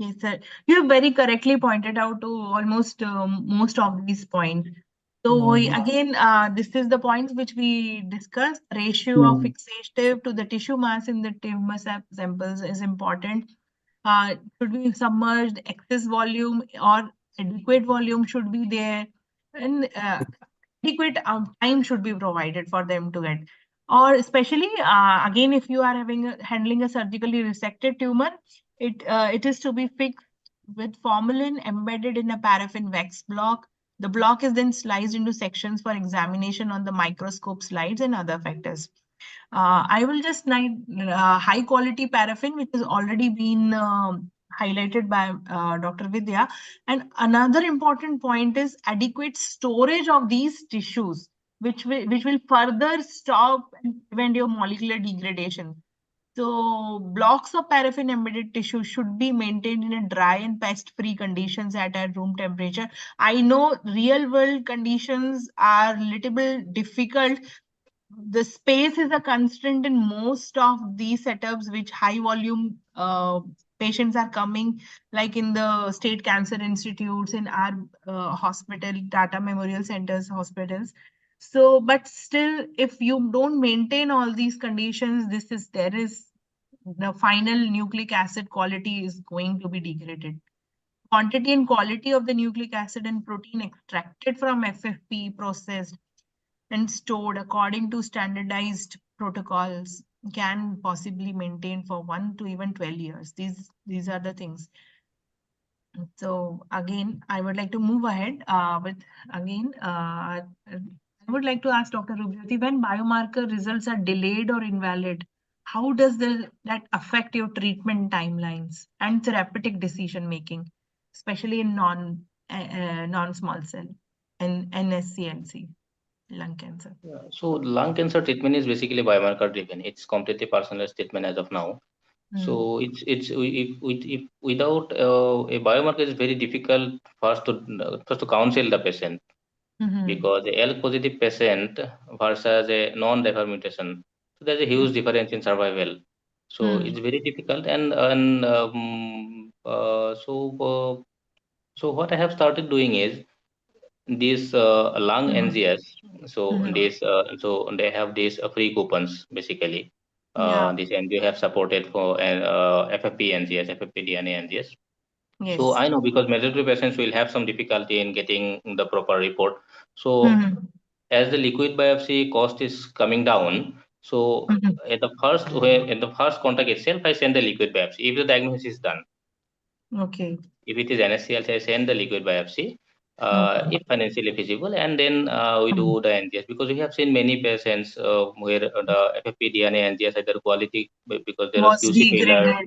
Yes, sir. You have very correctly pointed out to almost most of these points. So again, this is the points which we discussed. Ratio of fixative to the tissue mass in the tumor samples is important. Should be submerged, excess volume or adequate volume should be there, and adequate time should be provided for them to get. Or especially again, if you are handling a surgically resected tumor, it is to be fixed with formalin embedded in a paraffin wax block. The block is then sliced into sections for examination on the microscope slides and other factors. I will just write high quality paraffin, which has already been highlighted by Dr. Vidya. And another important point is adequate storage of these tissues, which will further stop and prevent your molecular degradation. So blocks of paraffin embedded tissue should be maintained in a dry and pest-free conditions at a room temperature. I know real world conditions are little bit difficult. The space is a constraint in most of these setups, which high volume patients are coming, like in the state cancer institutes, in our hospital, Tata Memorial Centers hospitals. So, but still, if you don't maintain all these conditions, the final nucleic acid quality is going to be degraded. Quantity and quality of the nucleic acid and protein extracted from FFP processed and stored according to standardized protocols can possibly maintain for 1 to even 12 years. These are the things. So again, I would like to move ahead I would like to ask Dr. Rubjyoti, when biomarker results are delayed or invalid, how does that affect your treatment timelines and therapeutic decision making, especially in non-small cell and NSCLC lung cancer? So lung cancer treatment is basically biomarker driven. It's completely personalized treatment as of now. So if without a biomarker, it's very difficult first to counsel the patient, because a L positive patient versus a non-driver mutation, so there's a huge difference in survival. So it's very difficult, so what I have started doing is this lung NGS. So so they have these free coupons basically. This NGO have supported for FFP NGS, FFP DNA NGS. Yes. So I know, because majority of patients will have some difficulty in getting the proper report. So as the liquid biopsy cost is coming down, so at the first contact itself, I send the liquid biopsy if the diagnosis is done. Okay. If it is NSCLC, I send the liquid biopsy, if financially feasible, and then we do the NGS, because we have seen many patients where the FFP DNA NGS either quality because there was QC failure,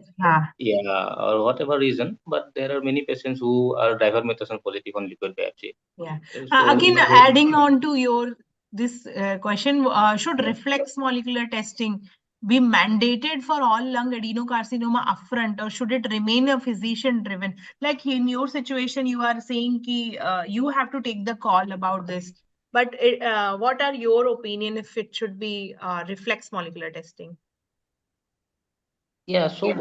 or whatever reason, but there are many patients who are driver mutation positive on liquid biopsy. Yeah. So Again, adding on to this question, should reflex molecular testing be mandated for all lung adenocarcinoma upfront, or should it remain a physician driven? Like in your situation, you are saying ki, you have to take the call about this. But what are your opinion if it should be reflex molecular testing? Yeah, so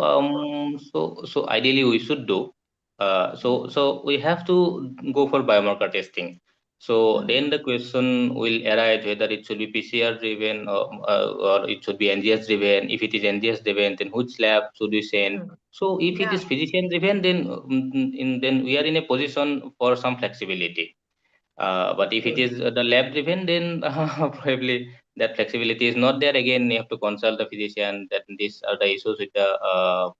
ideally we should do. So we have to go for biomarker testing. So then the question will arise whether it should be PCR driven or it should be NGS driven. If it is NGS driven, then which lab should we send? So if it is physician driven, then we are in a position for some flexibility. But if it is the lab driven, then probably that flexibility is not there. Again, you have to consult the physician that these are the issues with the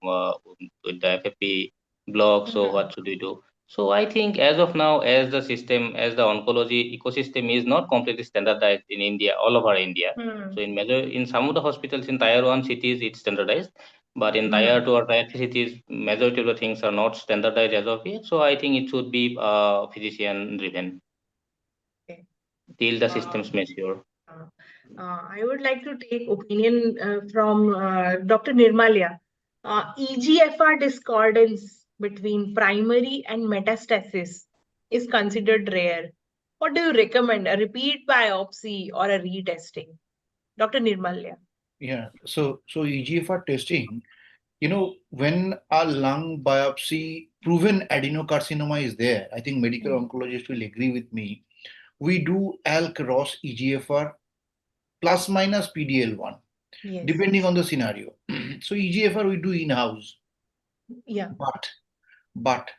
FFP block. So what should we do? So I think as of now, as the oncology ecosystem is not completely standardized in India, all over India. So in some of the hospitals in Tier 1 cities, it's standardized. But in Tier 2 or Tier 3 cities, majority of the things are not standardized as of yet. So I think it should be physician driven till the systems mature. I would like to take opinion from Dr. Nirmalya. EGFR discordance between primary and metastasis is considered rare. What do you recommend? A repeat biopsy or a retesting? Dr. Nirmalya. Yeah, so EGFR testing when a lung biopsy proven adenocarcinoma is there, I think medical oncologists will agree with me. We do ALK, ROS, EGFR plus minus PDL1, Yes. depending on the scenario. So EGFR we do in-house. Yeah. But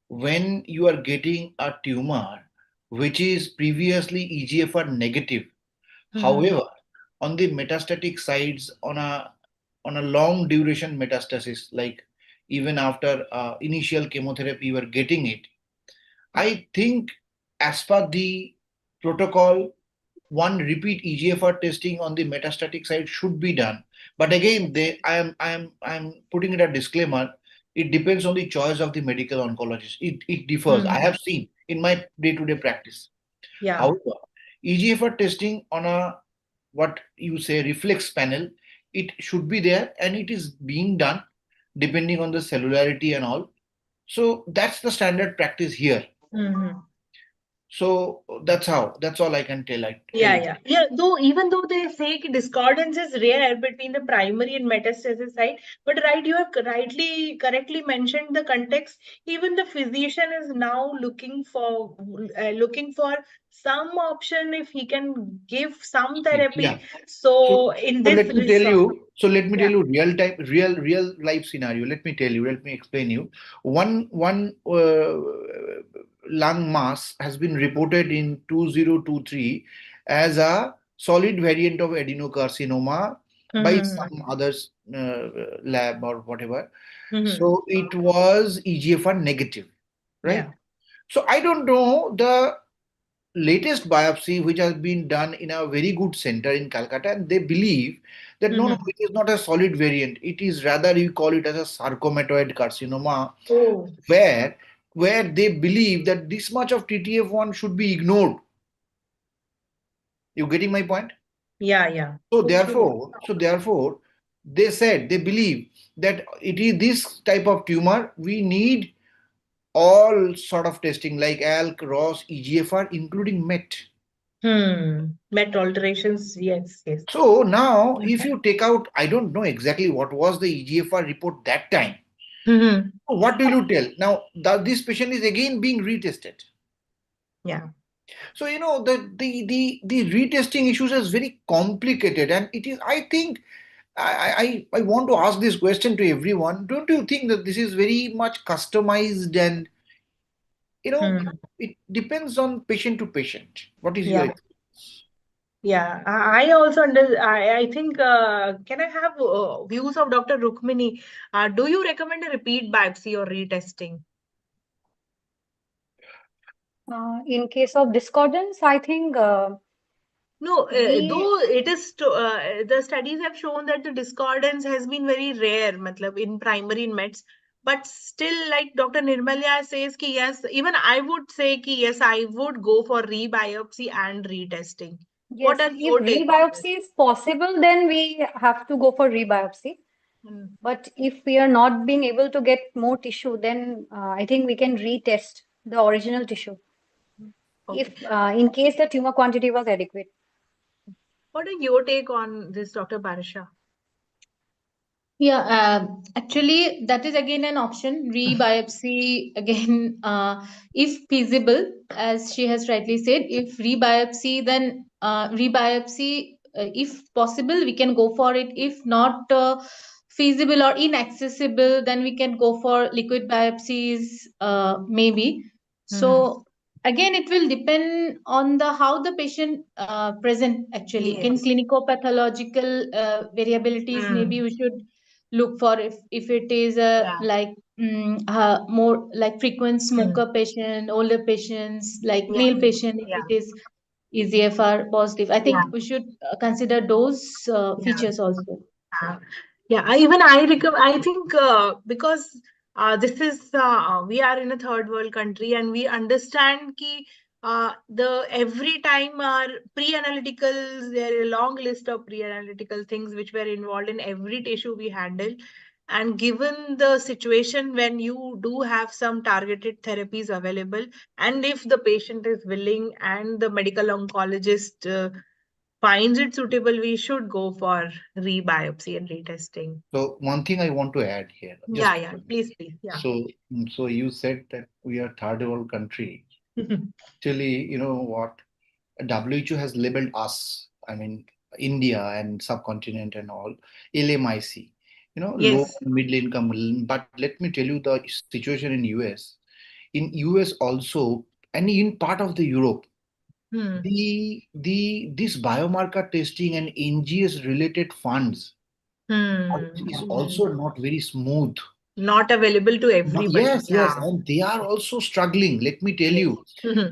when you are getting a tumor which is previously EGFR negative, however, on the metastatic sides, on a long duration metastasis, like even after initial chemotherapy, you are getting it. I think as per the protocol, one repeat EGFR testing on the metastatic side should be done. But again, I am putting it a disclaimer. It depends on the choice of the medical oncologist. It differs. I have seen in my day-to-day practice. Yeah. However, EGFR testing on a what you say reflex panel, it should be there and it is being done depending on the cellularity and all. So that's the standard practice here. So that's all I can tell. Yeah. Though even though they say ki discordance is rare between the primary and metastasis side, but right, you have correctly mentioned the context. Even the physician is now looking for some option if he can give some therapy. Yeah. So in this let me tell you. So let me Yeah. tell you real life scenario. Let me explain you. One lung mass has been reported in 2023 as a solid variant of adenocarcinoma by some others lab or whatever. So it was EGFR negative, right? Yeah. So I don't know the latest biopsy which has been done in a very good center in Calcutta, and they believe that no, it is not a solid variant. It is rather, you call it as a sarcomatoid carcinoma, where they believe that this much of TTF1 should be ignored. You getting my point? Yeah. So therefore, they said they believe that it is this type of tumor. We need all sort of testing like ALK, ROS, EGFR, including MET. Met alterations, yes. So now, if you take out, I don't know exactly what was the EGFR report that time. What do you tell? Now, this patient is again being retested. Yeah. So, the retesting issues is very complicated, and it is, I think, I want to ask this question to everyone. Don't you think that this is very much customized and, it depends on patient to patient? What is your experience? Yeah, I also I think, can I have views of Dr. Rukmini? Do you recommend a repeat biopsy or retesting? In case of discordance, I think No, though it is the studies have shown that the discordance has been very rare, matlab, in primary mets. But still, like Dr. Nirmalya says, ki yes, even I would say ki yes, I would go for rebiopsy and retesting. yes, What are if your take on rebiopsy is possible, then we have to go for rebiopsy. But if we are not being able to get more tissue, then I think we can retest the original tissue. If in case the tumor quantity was adequate. What are your take on this, Dr. Barsha? Yeah, actually, that is again an option. Rebiopsy again, if feasible, as she has rightly said, if rebiopsy, then rebiopsy, if possible, we can go for it. If not feasible or inaccessible, then we can go for liquid biopsies, maybe. So again, it will depend on the how the patient present actually. In clinico-pathological variabilities, maybe we should look for if it is a more like frequent smoker patient, older patients, like male patient, if it is EGFR positive. I think we should consider those features also. Even I think because this is we are in a third world country and we understand ki the every time our pre-analyticals, there are a long list of pre-analytical things which were involved in every tissue we handle. And given the situation when you do have some targeted therapies available, and if the patient is willing and the medical oncologist finds it suitable, we should go for rebiopsy and retesting. So one thing I want to add here. Yeah, yeah, please, yeah. So you said that we are third world country. Actually, you know what? WHO has labeled us, I mean, India and subcontinent and all, LMIC, low Yes. and middle income. But let me tell you the situation in US. In US also, and in part of the Europe, this biomarker testing and NGS related funds is also not very smooth. Not available to everybody. Yes, and they are also struggling. Let me tell you.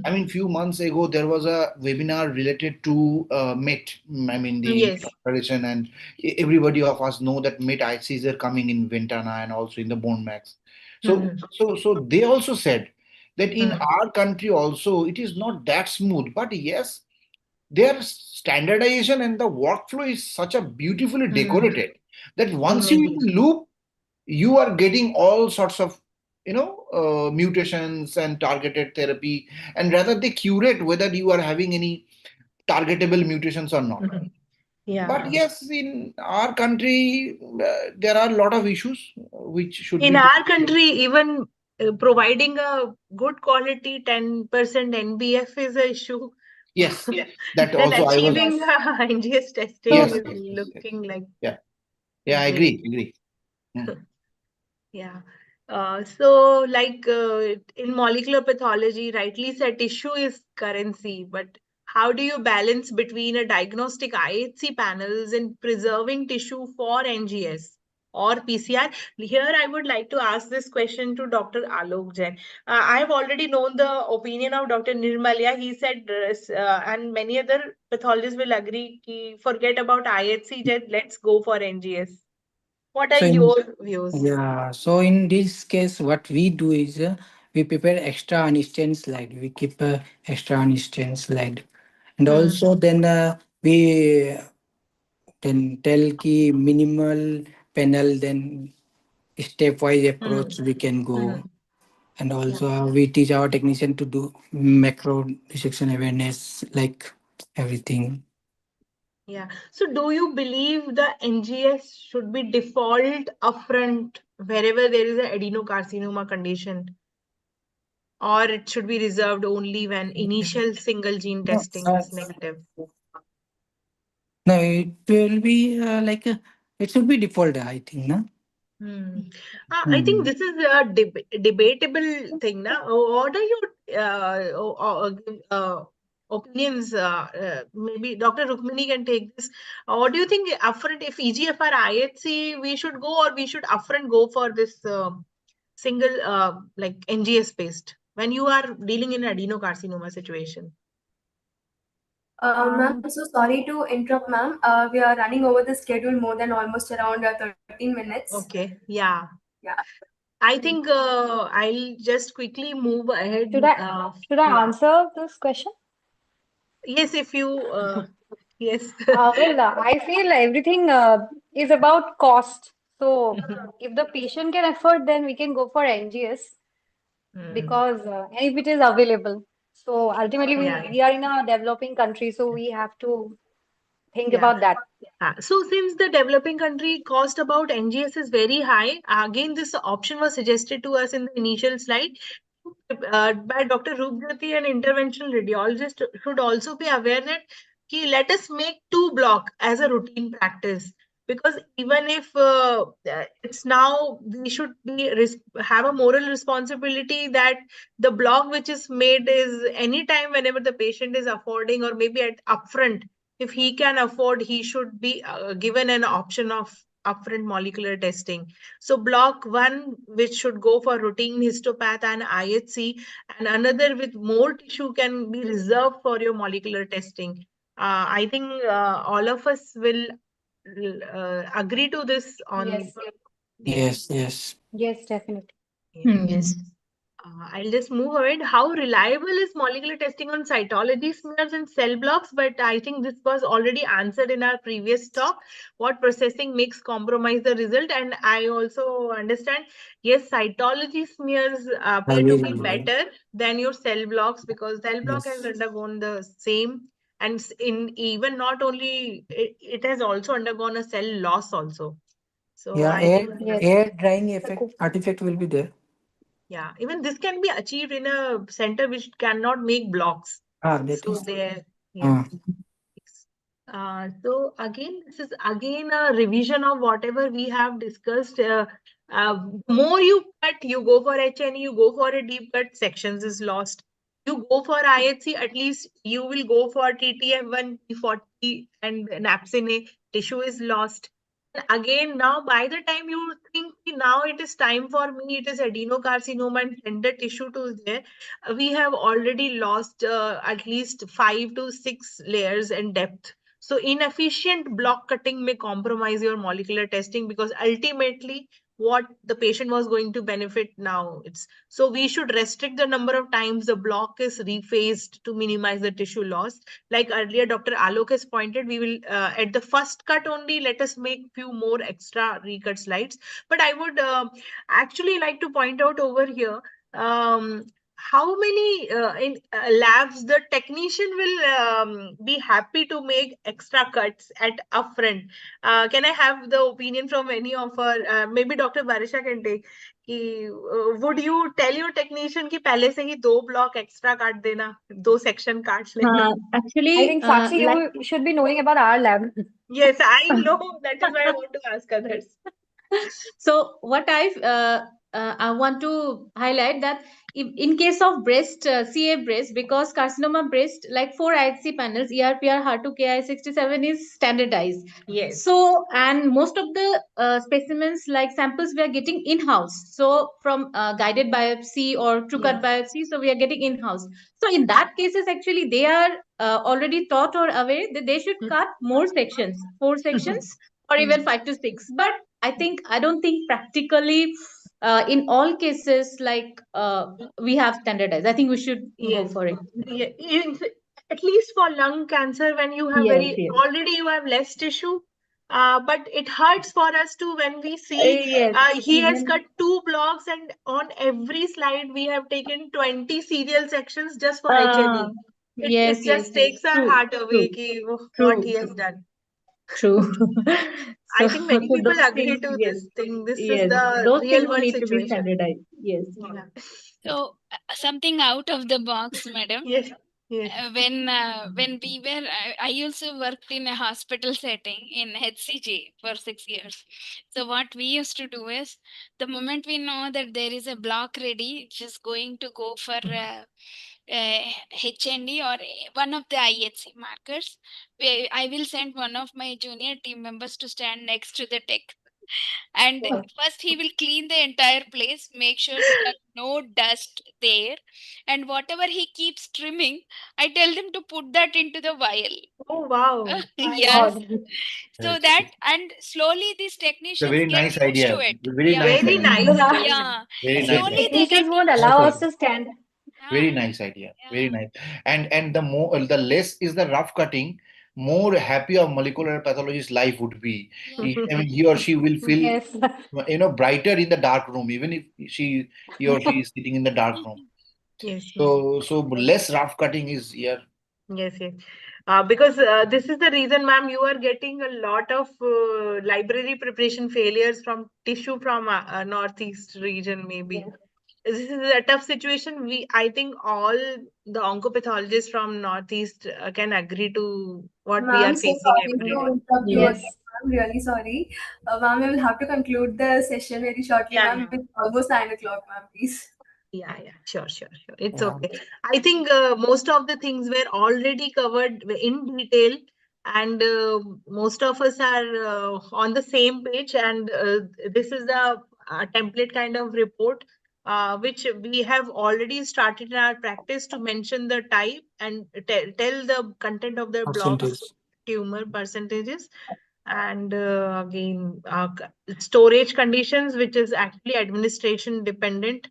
I mean, few months ago there was a webinar related to MET. I mean the comparison, and everybody of us know that MET ICs are coming in Ventana and also in the BoneMax. So they also said that in our country also it is not that smooth, but yes, their standardization and the workflow is such a beautifully decorated that once you loop, you are getting all sorts of mutations and targeted therapy, and rather they curate whether you are having any targetable mutations or not. But yes, in our country there are a lot of issues which should in be our country, even providing a good quality 10% NBF is an issue. Yes, that then also achieving NGS testing is looking like I agree. Yeah. So like in molecular pathology, rightly said, tissue is currency, but how do you balance between a diagnostic IHC panels and preserving tissue for NGS or PCR? Here, I would like to ask this question to Dr. Alok Jain. I have already known the opinion of Dr. Nirmalya. He said, and many other pathologists will agree, forget about IHC, let's go for NGS. What are your views? Yeah, so in this case, what we do is we prepare extra unstained slide. We keep extra unstained slide, and also then we then tell ki minimal panel, then stepwise approach we can go, and also we teach our technician to do macro dissection awareness, like everything. Yeah. So do you believe the NGS should be default upfront wherever there is an adenocarcinoma condition? Or it should be reserved only when initial single gene testing is negative? No, it will be it should be default, I think, no? I think this is a debatable thing. What are your opinions? Maybe Dr. Rukmini can take this. What do you think upfront, if EGFR IHC we should go, or we should upfront go for this single like NGS based when you are dealing in adenocarcinoma situation? Ma'am, so sorry to interrupt, ma'am. We are running over the schedule more than almost around 13 minutes. Okay, yeah. I think I'll just quickly move ahead. Should I answer this question? Yes, if you yes. I feel everything is about cost. So if the patient can afford, then we can go for NGS because if it is available. So ultimately, we are in a developing country, so we have to think about that. So since the developing country cost about NGS is very high, again, this option was suggested to us in the initial slide by Dr. Roopjyoti, an interventional radiologist, should also be aware that let us make 2 block as a routine practice. Because even if it's now, we should have a moral responsibility that the block which is made is anytime whenever the patient is affording, or maybe at upfront, if he can afford, he should be given an option of upfront molecular testing. So block 1, which should go for routine histopath and IHC, and another with more tissue can be reserved for your molecular testing. I think all of us will agree to this on. Yes, definitely. Yes. I'll just move ahead. How reliable is molecular testing on cytology smears and cell blocks? But I think this was already answered in our previous talk. What processing makes compromise the result? And I also understand, yes, cytology smears appear to be better than your cell blocks, because cell block has undergone the same And in even not only it has also undergone a cell loss also. So Yeah, I air, think Yes. air drying effect, artifact will be there. yeah, even this can be achieved in a center which cannot make blocks. That So is. there, yeah. So again, this is again a revision of whatever we have discussed. More you cut, you go for HNE, you go for a deep cut, sections is lost. You go for IHC, at least you will go for TTF1, T40 and NAPSINA, tissue is lost. And again, now by the time you think now it is time for me, it is adenocarcinoma and tender tissue to there, we have already lost at least 5 to 6 layers and depth. So inefficient block cutting may compromise your molecular testing, because ultimately what the patient was going to benefit now, it's so we should restrict the number of times the block is rephased to minimize the tissue loss. Like earlier Dr. Alok has pointed, we will at the first cut only let us make few more extra recut slides. But I would actually like to point out over here, how many in labs the technician will be happy to make extra cuts at upfront. Can I have the opinion from any of our, maybe Dr. Barisha can take, would you tell your technician कि पहले से ही 2 block extra काट देना, 2 section काट लेना? I think Sakshi, like you should be knowing about our lab. Yes, I know. That is why I want to ask others. So what I want to highlight that if, in case of breast, CA breast, because carcinoma breast, like 4 IHC panels, ERPR, HER2, Ki67 is standardized. Yes. So, and most of the specimens, like samples, we are getting in-house. So from guided biopsy or true cut biopsy, so we are getting in-house. So in that cases, actually, they are already taught or aware that they should cut more sections, 4 sections or even 5 to 6. But I don't think practically in all cases like we have standardized. I think we should go for it. Yeah, at least for lung cancer, when you have Yes, yes. already you have less tissue, but it hurts for us too when we see Yes, he has even- cut 2 blocks and on every slide we have taken 20 serial sections just for HNE. It yes, just yes, takes our true, heart away true, what he has done. True. I think many so people those agree things, to yes, this thing. This is yes, the those real things world need to be situation. standardized. Yes. Yeah. So something out of the box, madam. Yes. Yes. When we were, I also worked in a hospital setting in HCG for 6 years. So what we used to do is, the moment we know that there is a block ready, just going to go for HND or one of the IHC markers, I will send one of my junior team members to stand next to the tech. And first he will clean the entire place, make sure there are no dust there, and whatever he keeps trimming, I tell them to put that into the vial. Oh wow. Yes. God. So Yes. that, and slowly these It's a technicians very get nice used idea. to it. Very Yeah. nice Very idea. nice. Very Yeah. nice. Very nice Slowly idea. they get Technicians won't used allow to us it. to stand. Very Ah, nice idea. Very yeah. nice. And the more the less is the rough cutting, more happy a molecular pathologist's life would be. Yeah. I mean, he or she will feel Yes. brighter in the dark room, even if he or she is sitting in the dark room. Yes. So less rough cutting is here. Yes, yes. Because this is the reason, ma'am, you are getting a lot of library preparation failures from tissue from Northeast region, maybe. This is a tough situation. I think all the oncopathologists from Northeast can agree to what we are Ma'am, so facing sorry every to day. interrupt you Yes. again. I'm really sorry. Ma'am, I will have to conclude the session very shortly, Yeah, ma'am. It's almost 9 o'clock, ma'am, please. Yeah, sure. It's Yeah. okay. I think most of the things were already covered in detail, and most of us are on the same page. And this is the template kind of report, which we have already started in our practice to mention the type and tell the content of the blocks, Percentage. tumor percentages, and again storage conditions, which is actually administration dependent.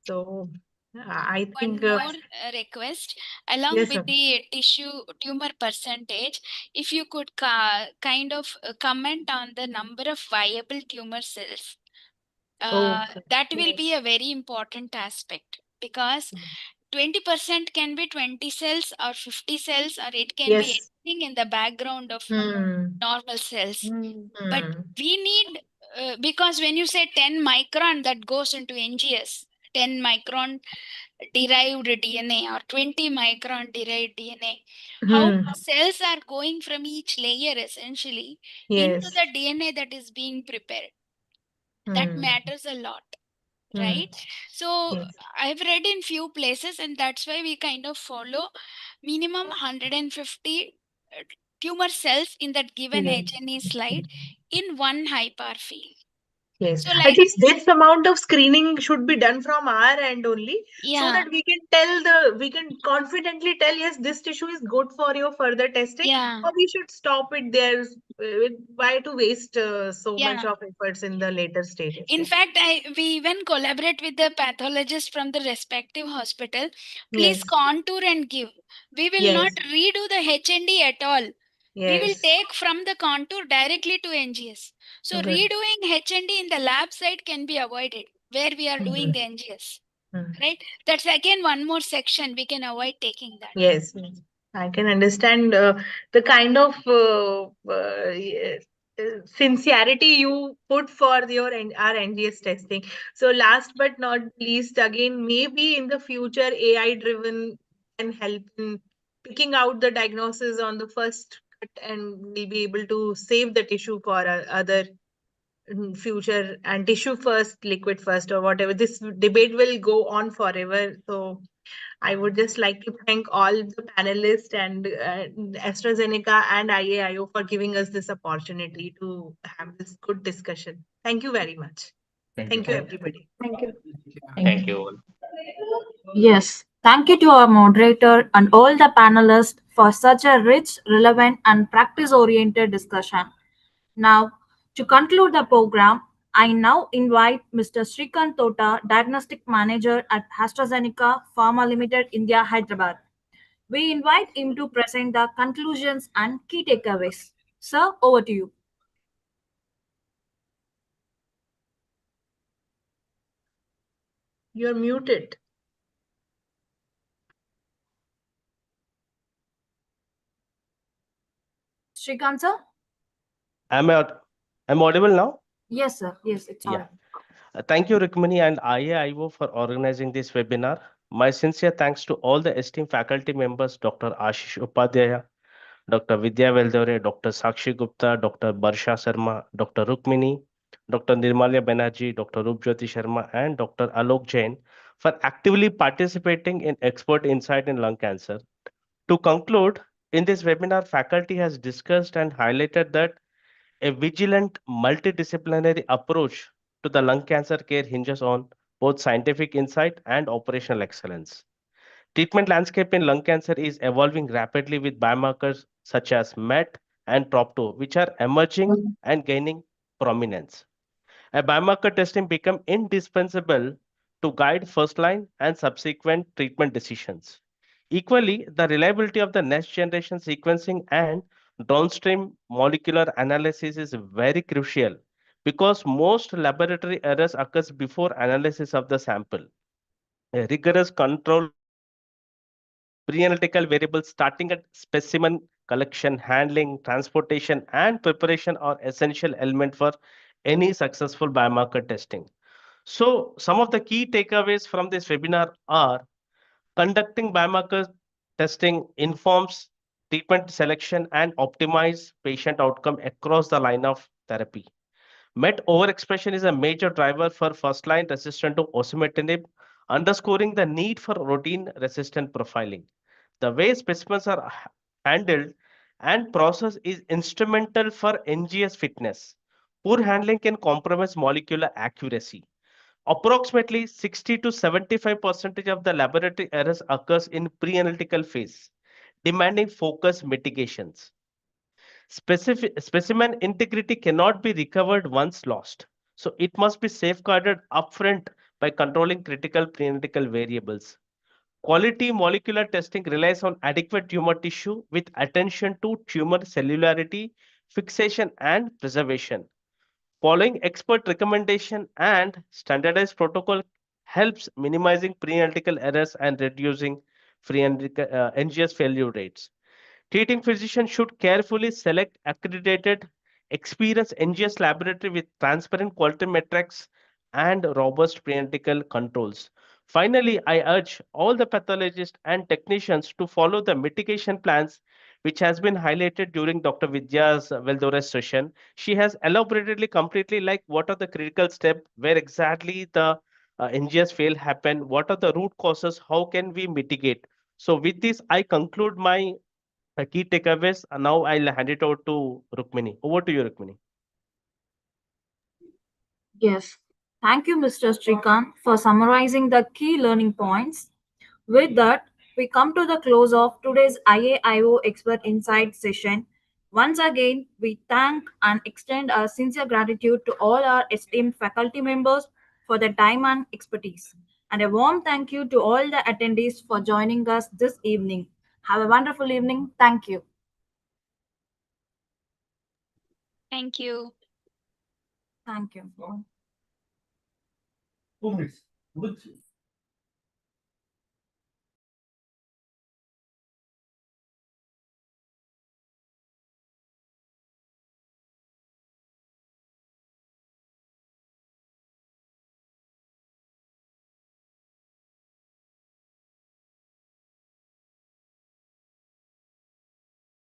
So I One think more request, along yes, with sir. the tumor percentage, if you could kind of comment on the number of viable tumor cells. Okay. That will be a very important aspect, because 20% can be 20 cells or 50 cells, or it can be Yes. anything in the background of Hmm. normal cells. But Hmm. we need, because when you say 10 micron, that goes into NGS, 10 micron derived DNA or 20 micron derived DNA. How Hmm. cells are going from each layer essentially into Yes. the DNA that is being prepared. That Hmm. matters a lot, Hmm. right? So Yes. I've read in few places, and that's why we kind of follow minimum 150 tumor cells in that given Yeah. H&E slide in one high power field. Yes. So At like, least this amount of screening should be done from our end only, so yeah, that we can confidently tell, yes, this tissue is good for your further testing, yeah, or we should stop it there. Why to waste so much yeah. of efforts in the later stages? In Yeah. fact, we even collaborate with the pathologist from the respective hospital. Please Yes. contour and give. We will not Yes. redo the H&D at all. We will Yes. take from the contour directly to NGS. So Good. redoing H&D in the lab side can be avoided where we are doing the NGS, right? That's again one more section we can avoid taking that. Yes, yes. I can understand the kind of sincerity you put for our NGS testing. So last but not least, again, maybe in the future, AI driven can help in picking out the diagnosis on the first cut, and we'll be able to save the tissue for other future, and tissue first, liquid first, or whatever. This debate will go on forever. So I would just like to thank all the panelists and AstraZeneca and IAIO for giving us this opportunity to have this good discussion. Thank you very much. Thank you, everybody. Thank you. Thank you. Yes, thank you to our moderator and all the panelists for such a rich, relevant, and practice oriented discussion. Now, to conclude the program, I now invite Mr. Srikant Tota, Diagnostic Manager at AstraZeneca Pharma Limited, India, Hyderabad. We invite him to present the conclusions and key takeaways. Sir, over to you. You're muted. Srikant, sir? Am I am audible now? Yes, sir. Yes, it's Yeah. all. Thank you, Rukmini and IAIO for organizing this webinar. My sincere thanks to all the esteemed faculty members, Dr. Ashish Upadhyaya, Dr. Vidya Veldore, Dr. Sakshi Gupta, Dr. Barsha Sharma, Dr. Rukmini, Dr. Nirmalya Banerjee, Dr. Rupjyoti Sharma, and Dr. Alok Jain for actively participating in expert insight in lung cancer. To conclude, in this webinar, faculty has discussed and highlighted that a vigilant, multidisciplinary approach to the lung cancer care hinges on both scientific insight and operational excellence. Treatment landscape in lung cancer is evolving rapidly with biomarkers such as MET and TROP2, which are emerging and gaining prominence. A biomarker testing become indispensable to guide first-line and subsequent treatment decisions. Equally, the reliability of the next generation sequencing and downstream molecular analysis is very crucial because most laboratory errors occurs before analysis of the sample. A rigorous control pre-analytical variables starting at specimen collection, handling, transportation, and preparation are essential element for any successful biomarker testing. So some of the key takeaways from this webinar are conducting biomarker testing informs treatment selection and optimize patient outcome across the line of therapy. MET overexpression is a major driver for first-line resistant to osimertinib, underscoring the need for routine resistant profiling. The way specimens are handled and processed is instrumental for NGS fitness. Poor handling can compromise molecular accuracy. Approximately 60 to 75% of the laboratory errors occurs in pre-analytical phase, demanding focused mitigations. Specimen integrity cannot be recovered once lost, so it must be safeguarded upfront by controlling critical pre-analytical variables. Quality molecular testing relies on adequate tumor tissue with attention to tumor cellularity, fixation, and preservation. Following expert recommendation and standardized protocol helps minimizing pre-analytical errors and reducing NGS failure rates. Treating physicians should carefully select accredited, experienced NGS laboratory with transparent quality metrics and robust pre-analytical controls. Finally, I urge all the pathologists and technicians to follow the mitigation plans which has been highlighted during Dr. Vidya's Veldore's session. She has elaboratedly completely like what are the critical steps, where exactly the NGS fail happen, what are the root causes, how can we mitigate. So with this, I conclude my key takeaways. Now I'll hand it over to Rukmini. Over to you, Rukmini. Yes. Thank you, Mr. Srikanth, for summarizing the key learning points. With that, we come to the close of today's IAIO Expert Insight session. Once again, we thank and extend our sincere gratitude to all our esteemed faculty members for their time and expertise. And a warm thank you to all the attendees for joining us this evening. Have a wonderful evening. Thank you. Thank you. Thank you. 2 minutes.